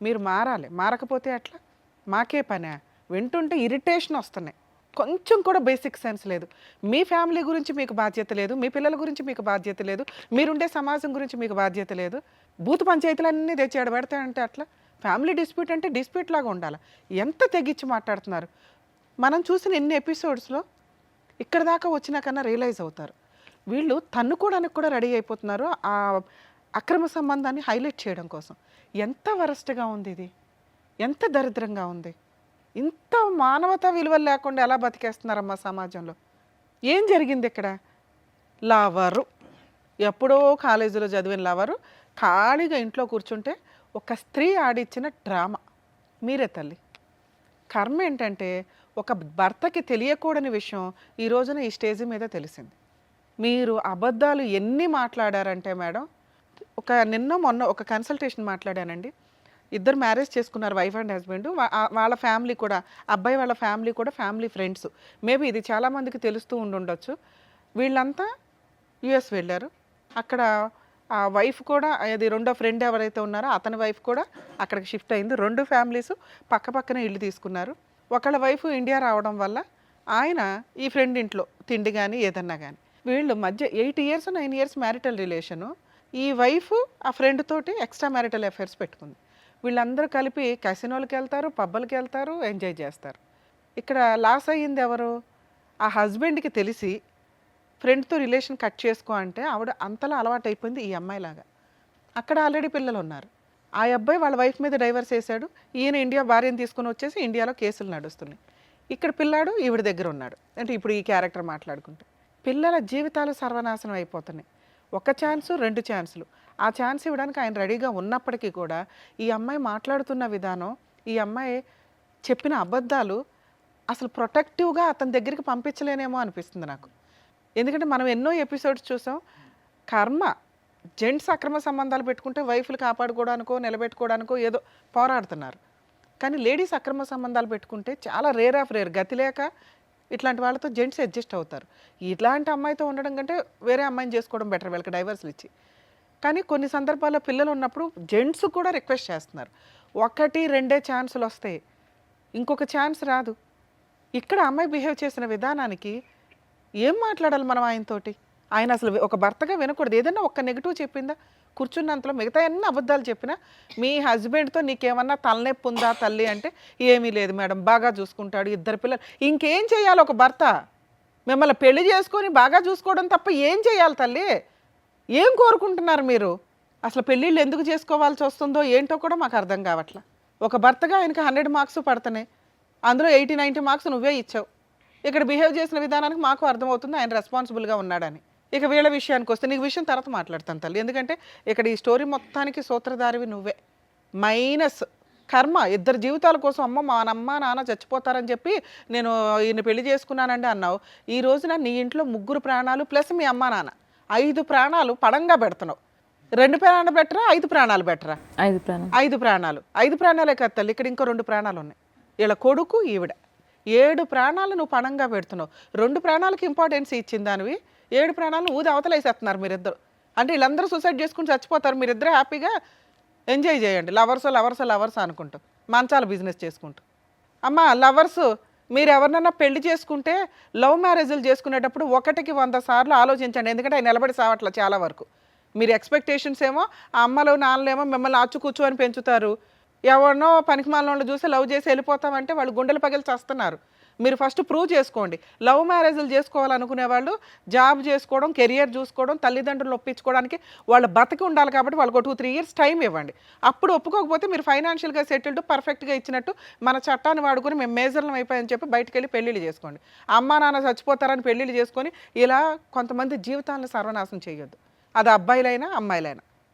మీరు మారాలి, మారకపోతే అట్లా మాకే పనే. వింటుంటే ఇరిటేషన్ వస్తున్నాయి. కొంచెం కూడా బేసిక్ సెన్స్ లేదు. మీ ఫ్యామిలీ గురించి మీకు బాధ్యత లేదు, మీ పిల్లల గురించి మీకు బాధ్యత లేదు, మీరుండే సమాజం గురించి మీకు బాధ్యత లేదు. బూత్ పంచాయతీలన్నీ తెచ్చాడు పెడతాయంటే అట్లా. ఫ్యామిలీ డిస్ప్యూట్ అంటే డిస్ప్యూట్ లాగా ఉండాలి. ఎంత తెగించి మాట్లాడుతున్నారు. మనం చూసిన ఎన్ని ఎపిసోడ్స్లో ఇక్కడ దాకా వచ్చినా కన్నా రియలైజ్ అవుతారు. వీళ్ళు తన్నుకోవడానికి కూడా రెడీ అయిపోతున్నారు ఆ అక్రమ సంబంధాన్ని హైలైట్ చేయడం కోసం. ఎంత వరస్ట్గా ఉంది ఇది, ఎంత దరిద్రంగా ఉంది. ఇంత మానవతా విలువలు లేకుండా ఎలా బతికేస్తున్నారమ్మా సమాజంలో. ఏం జరిగింది ఇక్కడ? లవరు, ఎప్పుడో కాలేజీలో చదివిన లవరు ఖాళీగా ఇంట్లో కూర్చుంటే ఒక స్త్రీ ఆడిచ్చిన డ్రామా. మీరే తల్లి. కర్మ ఏంటంటే ఒక భర్తకి తెలియకూడని విషయం ఈ రోజున ఈ స్టేజ్ మీద తెలిసింది. మీరు అబద్ధాలు ఎన్ని మాట్లాడారంటే మేడం, నిన్న మొన్న ఒక కన్సల్టేషన్ మాట్లాడానండి. ఇద్దరు మ్యారేజ్ చేసుకున్నారు, వైఫ్ అండ్ హస్బెండ్. వాళ్ళ ఫ్యామిలీ కూడా, అబ్బాయి వాళ్ళ ఫ్యామిలీ కూడా ఫ్యామిలీ ఫ్రెండ్స్. మేబీ ఇది చాలామందికి తెలుస్తూ ఉండొచ్చు. వీళ్ళంతా యుఎస్ వెళ్ళారు. అక్కడ ఆ వైఫ్ కూడా, అది రెండో ఫ్రెండ్ ఎవరైతే ఉన్నారో అతని వైఫ్ కూడా అక్కడికి షిఫ్ట్ అయింది. రెండు ఫ్యామిలీస్ పక్క పక్కనే ఇల్లు తీసుకున్నారు. ఒకళ్ళ వైఫ్ ఇండియా రావడం వల్ల ఆయన ఈ ఫ్రెండ్ ఇంట్లో తిండి కానీ ఏదన్నా కానీ, వీళ్ళు మధ్య 8 years 9 years మ్యారిటల్ రిలేషను. ఈ వైఫ్ ఆ ఫ్రెండ్ తోటి ఎక్స్ట్రా మ్యారిటల్ అఫైర్స్ పెట్టుకుంది. వీళ్ళందరూ కలిపి కసినోలకి వెళ్తారు, పబ్బలకి వెళ్తారు, ఎంజాయ్ చేస్తారు. ఇక్కడ లాస్ అయ్యింది ఎవరు? ఆ హస్బెండ్కి తెలిసి ఫ్రెండ్తో రిలేషన్ కట్ చేసుకో అంటే ఆవిడ అంతలా అలవాటు అయిపోయింది ఈ అమ్మాయిలాగా. అక్కడ ఆల్రెడీ పిల్లలు ఉన్నారు. ఆ అబ్బాయి వాళ్ళ వైఫ్ మీద డైవర్స్ వేశాడు. ఈయన ఇండియా భార్యను తీసుకుని వచ్చేసి ఇండియాలో కేసులు నడుస్తున్నాయి. ఇక్కడ పిల్లాడు ఈవిడ దగ్గర ఉన్నాడు. అంటే ఇప్పుడు ఈ క్యారెక్టర్ మాట్లాడుకుంటే పిల్లల జీవితాలు సర్వనాశనం అయిపోతున్నాయి. ఒక ఛాన్సు, 2 ఛాన్సులు. ఆ ఛాన్స్ ఇవ్వడానికి ఆయన రెడీగా ఉన్నప్పటికీ కూడా ఈ అమ్మాయి మాట్లాడుతున్న విధానం, ఈ అమ్మాయి చెప్పిన అబద్ధాలు అసలు ప్రొటెక్టివ్గా అతని దగ్గరికి పంపించలేనేమో అనిపిస్తుంది నాకు. ఎందుకంటే మనం ఎన్నో ఎపిసోడ్స్ చూసాం. కర్మ జెంట్స్ అక్రమ సంబంధాలు పెట్టుకుంటే వైఫ్లు కాపాడుకోవడానికో నిలబెట్టుకోవడానికో ఏదో పోరాడుతున్నారు. కానీ లేడీస్ అక్రమ సంబంధాలు పెట్టుకుంటే చాలా రేర్ ఆఫ్ రేర్, గతి లేక ఇట్లాంటి వాళ్ళతో జెంట్స్ అడ్జస్ట్ అవుతారు. ఇట్లాంటి అమ్మాయితో ఉండడం కంటే వేరే అమ్మాయిని చేసుకోవడం బెటర్ వీళ్ళకి డైవర్స్లు ఇచ్చి. కానీ కొన్ని సందర్భాల్లో పిల్లలు ఉన్నప్పుడు జెంట్స్ కూడా రిక్వెస్ట్ చేస్తున్నారు. 1-2 ఛాన్సులు వస్తాయి, ఇంకొక ఛాన్స్ రాదు. ఇక్కడ అమ్మాయి బిహేవ్ చేసిన విధానానికి ఏం మాట్లాడాలి మనం ఆయనతోటి? ఆయన అసలు ఒక భర్తగా వినకూడదు. ఏదైనా ఒక్క నెగిటివ్ చెప్పిందా? కూర్చున్నంతలో మిగతా అన్ని అబద్ధాలు చెప్పినా మీ హస్బెండ్తో నీకేమన్నా తలనొప్పి ఉందా తల్లి అంటే ఏమీ లేదు మేడం, బాగా చూసుకుంటాడు, 2 పిల్లలు. ఇంకేం చేయాలి ఒక భర్త? మిమ్మల్ని పెళ్లి చేసుకొని బాగా చూసుకోవడం తప్ప ఏం చేయాలి తల్లి? ఏం కోరుకుంటున్నారు మీరు? అసలు పెళ్ళిళ్ళు ఎందుకు చేసుకోవాల్సి వస్తుందో ఏంటో కూడా మాకు అర్థం కావట్లా. ఒక భర్తగా ఆయనకి 100 మార్క్స్ పడుతున్నాయి, అందులో 80-90 మార్క్స్ నువ్వే ఇచ్చావు. ఇక్కడ బిహేవ్ చేసిన విధానానికి మాకు అర్థమవుతుంది ఆయన రెస్పాన్సిబుల్గా ఉన్నాడని. ఇక వీళ్ళ విషయానికి వస్తే నీకు విషయం తర్వాత మాట్లాడతాను తల్లి. ఎందుకంటే ఇక్కడ ఈ స్టోరీ మొత్తానికి సూత్రధారివి నువ్వే. మైనస్ కర్మ. 2 జీవితాల కోసం అమ్మ మా అమ్మ నాన్న చచ్చిపోతారని చెప్పి నేను ఈయన పెళ్లి చేసుకున్నానండి అన్నావు. ఈ రోజున నీ ఇంట్లో 3 ప్రాణాలు ప్లస్ మీ అమ్మ నాన్న 5 ప్రాణాలు పడంగా పెడుతున్నావు. 2 ప్రాణాలు బెటరా, 5 ప్రాణాలు బెటరా? 5 ప్రాణాలు. 5 ప్రాణాలు. 5 ప్రాణాలే కదా తల్లి, ఇక్కడ ఇంకో 2 ప్రాణాలు ఉన్నాయి. వీళ్ళ కొడుకు ఈవిడ. 7 ప్రాణాలు నువ్వు పణంగా పెడుతున్నావు. 2 ప్రాణాలకి ఇంపార్టెన్స్ ఇచ్చింది దానివి, 7 ప్రాణాలను ఊది అవతలేసేస్తున్నారు మీరిద్దరు. అంటే వీళ్ళందరూ సూసైడ్ చేసుకుని చచ్చిపోతారు, మీరిద్దరు హ్యాపీగా ఎంజాయ్ చేయండి. లవర్స్ అనుకుంటూ మంచాల బిజినెస్ చేసుకుంటూ. అమ్మ లవర్స్, మీరు ఎవరినన్నా పెళ్లి చేసుకుంటే లవ్ మ్యారేజ్లు చేసుకునేటప్పుడు 1కి 100 సార్లు ఆలోచించండి. ఎందుకంటే ఆయన నిలబడి సావట్ల చాలా వరకు. మీరు ఎక్స్పెక్టేషన్స్ ఏమో ఆ అమ్మలు నాన్నలేమో మిమ్మల్ని అచ్చుకూర్చు అని పెంచుతారు. ఎవరినో పనికిమాలిన వాళ్ళు చూసి లవ్ చేసి వెళ్ళిపోతామంటే వాళ్ళు గుండెలు పగిలి చేస్తున్నారు. మీరు ఫస్ట్ ప్రూవ్ చేసుకోండి. లవ్ మ్యారేజ్లు చేసుకోవాలనుకునే వాళ్ళు జాబ్ చేసుకోవడం, కెరియర్ చూసుకోవడం, తల్లిదండ్రులు ఒప్పించుకోవడానికి వాళ్ళు బతికి ఉండాలి. కాబట్టి వాళ్ళకు 2-3 years టైం ఇవ్వండి. అప్పుడు ఒప్పుకోకపోతే మీరు ఫైనాన్షియల్గా సెటిల్డ్ పర్ఫెక్ట్గా ఇచ్చినట్టు మన చట్టాన్ని వాడుకొని మేము మేజర్లం అయిపోయని చెప్పి బయటకు వెళ్ళి పెళ్ళిళ్ళు చేసుకోండి. అమ్మా నాన్న చచ్చిపోతారని పెళ్ళిళ్ళు చేసుకొని ఇలా కొంతమంది జీవితాలను సర్వనాశనం చేయొద్దు. అది అబ్బాయిలైనా అమ్మాయిలైనా.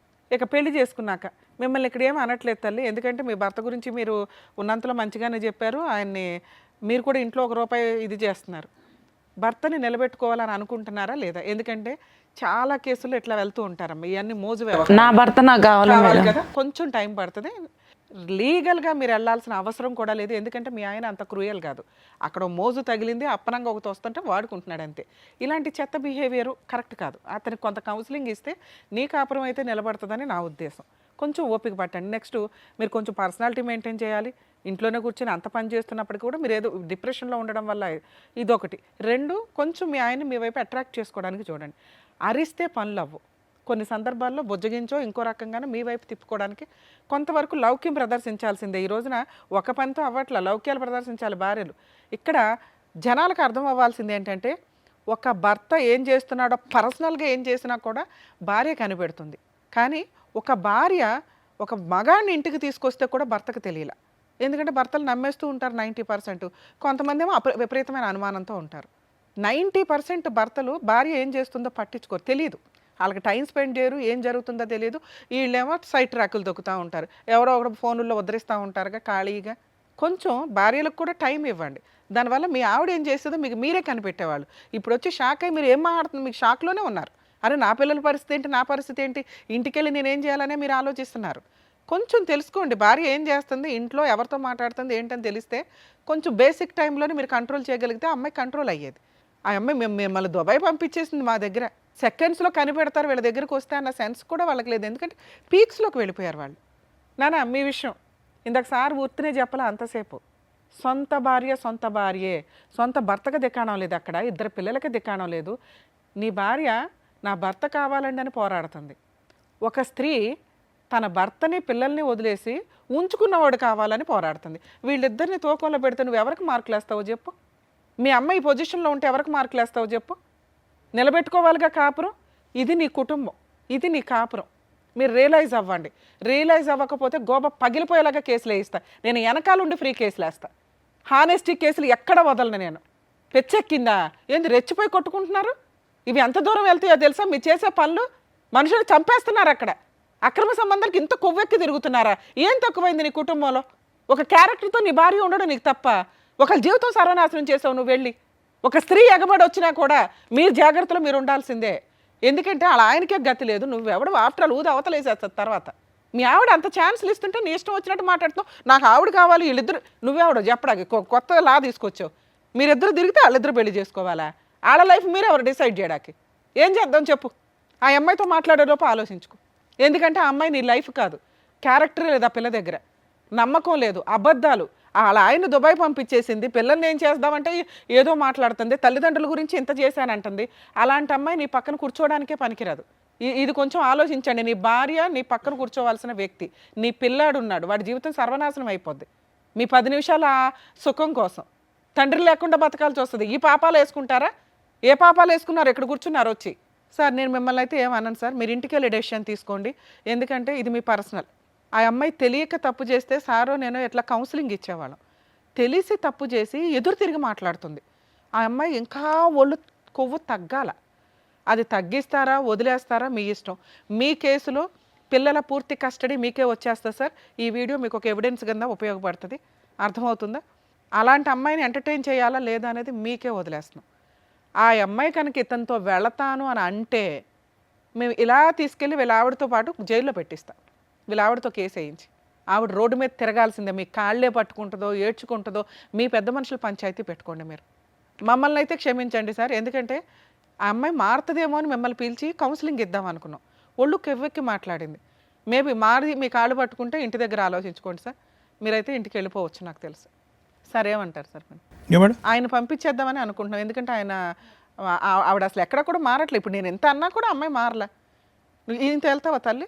ఇక పెళ్లి చేసుకున్నాక మిమ్మల్ని ఇక్కడ ఏమీ అనట్లేదు తల్లి, ఎందుకంటే మీ భర్త గురించి మీరు ఉన్నంతలో మంచిగానే చెప్పారు. ఆయన్ని మీరు కూడా ఇంట్లో 1 రూపాయి ఇది చేస్తున్నారు. భర్తని నిలబెట్టుకోవాలని అనుకుంటున్నారా లేదా? ఎందుకంటే చాలా కేసులు ఇట్లా వెళ్తూ ఉంటారమ్మా, ఇవన్నీ మోజు వ్యవహారం. నా భర్త నాకు కావాలి కావాలి మేడం. కదా, కొంచెం టైం పడుతుంది. లీగల్గా మీరు వెళ్ళాల్సిన అవసరం కూడా లేదు, ఎందుకంటే మీ ఆయన అంత క్రూయల్ కాదు. అక్కడ మోజు తగిలింది, అప్పనంగా ఒకటి వస్తుంటే వాడుకుంటున్నాడు అంతే. ఇలాంటి చెత్త బిహేవియర్ కరెక్ట్ కాదు. అతనికి కొంత కౌన్సిలింగ్ ఇస్తే నీ కాపురం అయితే నిలబడుతుందని నా ఉద్దేశం. కొంచెం ఓపిక పట్టండి. నెక్స్ట్ మీరు కొంచెం పర్సనాలిటీ మెయింటైన్ చేయాలి. ఇంట్లోనే కూర్చొని అంత పని చేస్తున్నప్పటికీ కూడా మీరు ఏదో డిప్రెషన్లో ఉండడం వల్ల ఇదొకటి. 2, కొంచెం మీ ఆయన్ని మీ వైపు అట్రాక్ట్ చేసుకోవడానికి చూడండి. అరిస్తే పనులు అవ్వు. కొన్ని సందర్భాల్లో బుజ్జగించో ఇంకో రకంగానే మీ వైపు తిప్పుకోవడానికి కొంతవరకు లౌక్యం ప్రదర్శించాల్సిందే. ఈ రోజున ఒక పనితో అవ్వట్ల, లౌక్యాలు ప్రదర్శించాలి భార్యలు. ఇక్కడ జనాలకు అర్థం అవ్వాల్సింది ఏంటంటే, ఒక భర్త ఏం చేస్తున్నాడో పర్సనల్గా ఏం చేసినా కూడా భార్య కనిపెడుతుంది. కానీ ఒక భార్య ఒక మగాడిని ఇంటికి తీసుకొస్తే కూడా భర్తకు తెలియలే. ఎందుకంటే భర్తలు నమ్మేస్తూ ఉంటారు 90%. కొంతమంది ఏమో విపరీతమైన అనుమానంతో ఉంటారు. 90% భర్తలు భార్య ఏం చేస్తుందో పట్టించుకోరు, తెలియదు. వాళ్ళకి టైం స్పెండ్ చేయరు, ఏం జరుగుతుందో తెలియదు. వీళ్ళేమో సైట్ ట్రాకులు దొక్కుతూ ఉంటారు, ఎవరో ఒకరు ఫోన్లలో వదిలిస్తూ ఉంటారుగా ఖాళీగా. కొంచెం భార్యలకు కూడా టైం ఇవ్వండి. దానివల్ల మీ ఆవిడ ఏం చేస్తుందో మీకు మీరే కనిపెట్టేవాళ్ళు. ఇప్పుడు వచ్చి షాక్ అయ్యి మీరు ఏం మాట్లాడుతుంది, మీకు షాక్లోనే ఉన్నారు. అరే నా పిల్లల పరిస్థితి ఏంటి, నా పరిస్థితి ఏంటి, ఇంటికెళ్ళి నేనేం చేయాలనే మీరు ఆలోచిస్తున్నారు. కొంచెం తెలుసుకోండి భార్య ఏం చేస్తుంది, ఇంట్లో ఎవరితో మాట్లాడుతుంది ఏంటని తెలిస్తే కొంచెం బేసిక్ టైంలోనే మీరు కంట్రోల్ చేయగలిగితే ఆ అమ్మాయి కంట్రోల్ అయ్యేది. ఆ అమ్మాయి మిమ్మల్ని దుబాయ్ పంపించేసింది మా దగ్గర, సెకండ్స్లో కనిపెడతారు వీళ్ళ దగ్గరికి వస్తే అన్న సెన్స్ కూడా వాళ్ళకి లేదు. ఎందుకంటే పీక్స్లోకి వెళ్ళిపోయారు వాళ్ళు. నానా మీ విషయం ఇందాక సార్ ఊర్తినే చెప్పాలా అంతసేపు, సొంత భార్యే, సొంత భర్తకు దిక్కాణం లేదు, అక్కడ 2 పిల్లలకి దిక్కాణం లేదు. నీ భార్య నా భర్త కావాలండి అని పోరాడుతుంది. ఒక స్త్రీ తన భర్తని పిల్లల్ని వదిలేసి ఉంచుకున్నవాడు కావాలని పోరాడుతుంది. వీళ్ళిద్దరిని తూకంలో పెడితే నువ్వు ఎవరికి మార్కులు వేస్తావో చెప్పు. మీ అమ్మ ఈ పొజిషన్లో ఉంటే ఎవరికి మార్కులు వేస్తావో చెప్పు. నిలబెట్టుకోవాలిగా కాపురం. ఇది నీ కుటుంబం, ఇది నీ కాపురం. మీరు రియలైజ్ అవ్వండి. రియలైజ్ అవ్వకపోతే గోబ పగిలిపోయేలాగా కేసులు వేయిస్తా. నేను వెనకాలండి ఫ్రీ కేసులు వేస్తా. హానెస్టీ కేసులు ఎక్కడ వదలను నేను. పెచ్చెక్కిందా ఏంది, రెచ్చిపోయి కొట్టుకుంటున్నారు. ఇవి ఎంత దూరం వెళ్తాయో తెలుసా, మీరు చేసే పనులు మనుషులు చంపేస్తున్నారు. అక్కడ అక్రమ సంబంధాలకు ఇంత కొవ్వెక్కి తిరుగుతున్నారా? ఏం తక్కువైంది నీ కుటుంబంలో? ఒక క్యారెక్టర్తో నీ భార్య ఉండడం నీకు తప్ప, ఒకరి జీవితం సర్వనాశనం చేసావు నువ్వు వెళ్ళి. ఒక స్త్రీ ఎగబడి వచ్చినా కూడా మీరు జాగ్రత్తలో మీరు ఉండాల్సిందే. ఎందుకంటే అలా ఆయనకే గతి లేదు. నువ్వెవడు ఆఫ్టర్ ఆల్ ఊది అవతలేసేస్తుంది తర్వాత. మీ ఆవిడ అంత ఛాన్స్లు ఇస్తుంటే నీ ఇష్టం వచ్చినట్టు మాట్లాడుతున్నావు. నాకు ఆవిడ కావాలి, వీళ్ళిద్దరు నువ్వెవడో చెప్పడానికి కొత్త లా తీసుకొచ్చావు. మీరిద్దరు తిరిగితే వాళ్ళిద్దరు పెళ్లి చేసుకోవాలా? వాళ్ళ లైఫ్ మీరు ఎవరు డిసైడ్ చేయడానికి? ఏం చేద్దాం చెప్పు. ఆ అమ్మాయితో మాట్లాడేలోపు ఆలోచించుకో. ఎందుకంటే ఆ అమ్మాయి నీ లైఫ్ కాదు. క్యారెక్టర్ లేదు ఆ పిల్ల దగ్గర, నమ్మకం లేదు, అబద్ధాలు. అలా ఆయన దుబాయ్ పంపించేసింది. పిల్లల్ని ఏం చేద్దామంటే ఏదో మాట్లాడుతుంది, తల్లిదండ్రుల గురించి ఇంత చేశానంటుంది. అలాంటి అమ్మాయి నీ పక్కన కూర్చోవడానికే పనికిరాదు. ఇది కొంచెం ఆలోచించండి. నీ భార్య నీ పక్కన కూర్చోవాల్సిన వ్యక్తి, నీ పిల్లాడు ఉన్నాడు, వాడి జీవితం సర్వనాశనం అయిపోద్ది. మీ 10 నిమిషాల సుఖం కోసం తండ్రి లేకుండా బతకాల్సి వస్తుంది. ఈ పాపాలు వేసుకుంటారా? ఏ పాపాలు వేసుకున్నారు? ఎక్కడ కూర్చున్నారు వచ్చి? సార్ నేను మిమ్మల్ని అయితే ఏమన్నాను సార్, మీరు ఇంటికి వెళ్ళి డెసిషన్ తీసుకోండి. ఎందుకంటే ఇది మీ పర్సనల్. ఆ అమ్మాయి తెలియక తప్పు చేస్తే సారో నేను ఎట్లా కౌన్సిలింగ్ ఇచ్చేవాళ్ళం. తెలిసి తప్పు చేసి ఎదురు తిరిగి మాట్లాడుతుంది. ఆ అమ్మాయి ఇంకా ఒళ్ళు కొవ్వు తగ్గాల. అది తగ్గిస్తారా వదిలేస్తారా మీ ఇష్టం. మీ కేసులో పిల్లల పూర్తి కస్టడీ మీకే వచ్చేస్తుంది సార్. ఈ వీడియో మీకు ఒక ఎవిడెన్స్ కింద ఉపయోగపడుతుంది. అర్థమవుతుందా? అలాంటి అమ్మాయిని ఎంటర్టైన్ చేయాలా లేదా అనేది మీకే వదిలేస్తున్నాం. ఆ అమ్మాయి కనుక ఇతనితో వెళతాను అని అంటే మేము ఇలా తీసుకెళ్ళి వీళ్ళ ఆవిడతో పాటు జైల్లో పెట్టిస్తాం. వీళ్ళ ఆవిడతో కేసు వేయించి ఆవిడ రోడ్డు మీద తిరగాల్సిందే. మీ కాళ్ళే పట్టుకుంటుందో ఏడ్చుకుంటుందో మీ పెద్ద మనుషులు పంచాయతీ పెట్టుకోండి. మీరు మమ్మల్ని అయితే క్షమించండి సార్. ఎందుకంటే ఆ అమ్మాయి మారుతుందేమో అని మిమ్మల్ని పిలిచి కౌన్సిలింగ్ ఇద్దాం అనుకున్నాం. ఒళ్ళు కెవ్వెక్కి మాట్లాడింది. మేబీ మారి మీ కాళ్ళు పట్టుకుంటే ఇంటి దగ్గర ఆలోచించుకోండి సార్. మీరైతే ఇంటికి వెళ్ళిపోవచ్చు నాకు తెలుసు. సార్ ఏమంటారు సార్? ఆయన పంపించేద్దామని అనుకుంటున్నాం. ఎందుకంటే ఆవిడ అసలు ఎక్కడ కూడా మారట్లేదు. ఇప్పుడు నేను ఎంత అన్నా కూడా అమ్మాయి మారలే. ఇంత వెళ్తావా తల్లి?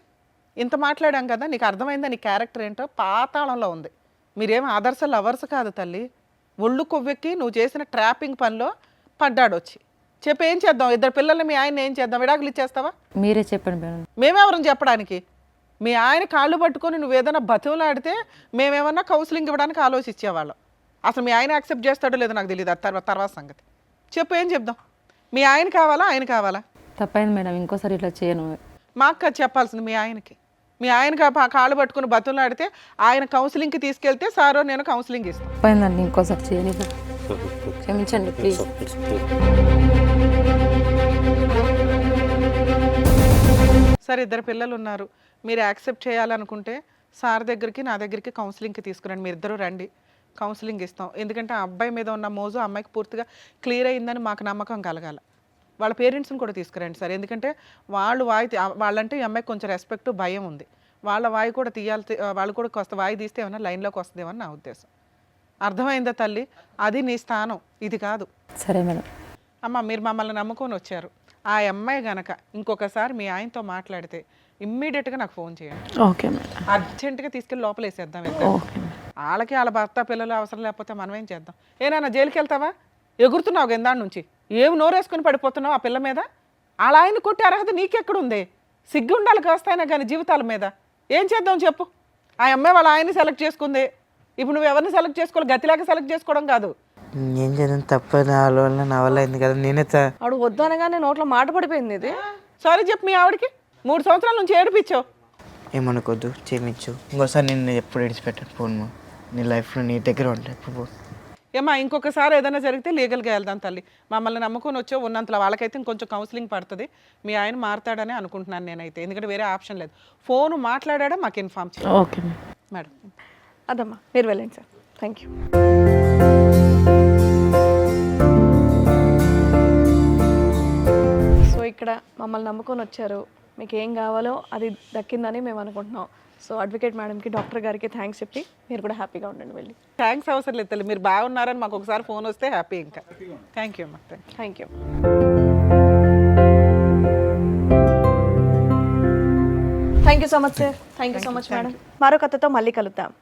ఇంత మాట్లాడాం కదా, నీకు అర్థమైందా నీ క్యారెక్టర్ ఏంటో? పాతాళంలో ఉంది. మీరేం ఆదర్శ లవర్స్ కాదు తల్లి. ఒళ్ళు కొవ్వెక్కి నువ్వు చేసిన ట్రాపింగ్ పనిలో పడ్డాడు వచ్చి. చెప్పి ఏం చేద్దాం? 2 పిల్లల్ని మీ ఆయన ఏం చేద్దాం? విడాకులు ఇచ్చేస్తావా? మీరే చెప్పండి మేడం. మేమెవరం చెప్పడానికి? మీ ఆయన కాళ్ళు పట్టుకొని నువ్వు ఏదైనా బతిమలాడితే మేమేమన్నా కౌన్సిలింగ్ ఇవ్వడానికి ఆలోచించేవాళ్ళం. అసలు మీ ఆయన యాక్సెప్ట్ చేస్తాడో లేదో నాకు తెలియదు. తర్వాత సంగతి చెప్పు. ఏం చెప్దాం? మీ ఆయన కావాలా ఆయన కావాలా? తప్పైంది మేడం, ఇంకోసారి ఇట్లా చేయను. మాకు చెప్పాల్సింది మీ ఆయనకి. మీ ఆయన కాళ్ళు పట్టుకుని బతులాడితే ఆయన కౌన్సిలింగ్కి తీసుకెళ్తే సారో నేను కౌన్సిలింగ్ ఇస్తాను. తప్పైందండి, ఇంకోసారి చేయని. క్షమించండి ప్లీజ్. సార్ 2 పిల్లలు ఉన్నారు, మీరు యాక్సెప్ట్ చేయాలనుకుంటే సార్ దగ్గరికి నా దగ్గరికి కౌన్సిలింగ్కి తీసుకురండి, మీరు ఇద్దరు రండి, కౌన్సిలింగ్ ఇస్తాం. ఎందుకంటే ఆ అబ్బాయి మీద ఉన్న మోజు అమ్మాయికి పూర్తిగా క్లియర్ అయిందని మాకు నమ్మకం కలగాలి. వాళ్ళ పేరెంట్స్ని కూడా తీసుకురండి సార్, ఎందుకంటే వాళ్ళంటే ఈ అమ్మాయికి కొంచెం రెస్పెక్ట్ భయం ఉంది. వాళ్ళ వాయి కూడా తీయాలి, వాళ్ళు కూడా కొత్త వాయి తీస్తే ఏమన్నా లైన్లోకి వస్తుందేమో నా ఉద్దేశం. అర్థమైందా తల్లి? అది నీ స్థానం, ఇది కాదు. సరే మేడం. అమ్మ మీరు మమ్మల్ని నమ్ముకొని వచ్చారు. ఆ అమ్మాయి గనక ఇంకొకసారి మీ ఆయనతో మాట్లాడితే ఇమ్మీడియట్గా నాకు ఫోన్ చేయండి. Okay madam. అర్జెంటుగా తీసుకెళ్ళి లోపల వేసేద్దాం. వాళ్ళకి వాళ్ళ భర్త పిల్లలు అవసరం లేకపోతే మనం ఏం చేద్దాం? ఏనాన్న జైలుకి వెళ్తావా? ఎగురుతున్నావు గందాడి నుంచి, ఏమి నోరేసుకుని పడిపోతున్నావు ఆ పిల్ల మీద? వాళ్ళ ఆయన కొట్టే అర్హత నీకెక్కడుంది? సిగ్గు ఉండాలి కాస్తైనా కానీ జీవితాల మీద. ఏం చేద్దాం చెప్పు? ఆ అమ్మాయి వాళ్ళ ఆయన్ని సెలెక్ట్ చేసుకుంది, ఇప్పుడు నువ్వు ఎవరిని సెలెక్ట్ చేసుకోవాలి? గతిలాగా సెలెక్ట్ చేసుకోవడం కాదు. ఏం చేద్దాం, తప్పదు నా వల్ల అయింది కదా. నేనే ఆడు వద్దు అనగానే నోట్లో మాట పడిపోయింది. ఇది సారీ చెప్పు మీ ఆవిడకి. 3 సంవత్సరాల నుంచి ఏడిపించావు. ఏమనుకోద్దు, క్షమించు. ఇంకోసారి నేను ఎప్పుడు విడిచిపెట్టాను ఫోన్. నీ లైఫ్లో నీ దగ్గర ఉంటాయి ఎప్పుడు. ఏమా ఇంకొకసారి ఏదైనా జరిగితే లీగల్గా వెళ్దాం తల్లి. మమ్మల్ని నమ్ముకొని వచ్చావు, ఉన్నంతలో వాళ్ళకైతే ఇంకొంచెం కౌన్సిలింగ్ పడుతుంది. మీ ఆయన మారుతాడని అనుకుంటున్నాను నేనైతే, ఎందుకంటే వేరే ఆప్షన్ లేదు. ఫోన్ మాట్లాడా మాకు ఇన్ఫార్మ్ చేయండి. Okay madam. అదమ్మా మీరు వెళ్ళండి సార్. Thank you. సో ఇక్కడ మమ్మల్ని నమ్ముకొని వచ్చారు, మీకు ఏం కావాలో అది దక్కిందని మేము అనుకుంటున్నాం. సో అడ్వకేట్ మేడంకి, డాక్టర్ గారికి థ్యాంక్స్ చెప్పి మీరు కూడా హ్యాపీగా ఉండండి. వెళ్ళి థ్యాంక్స్ అవసరం లేదు తల్లి, మీరు బాగున్నారని మాకు ఒకసారి ఫోన్ వస్తే హ్యాపీ. ఇంకా థ్యాంక్ యూ అమ్మా. Thank you. Thank you so much sir. Thank you so much madam. మరో కథతో మళ్ళీ కలుద్దాం.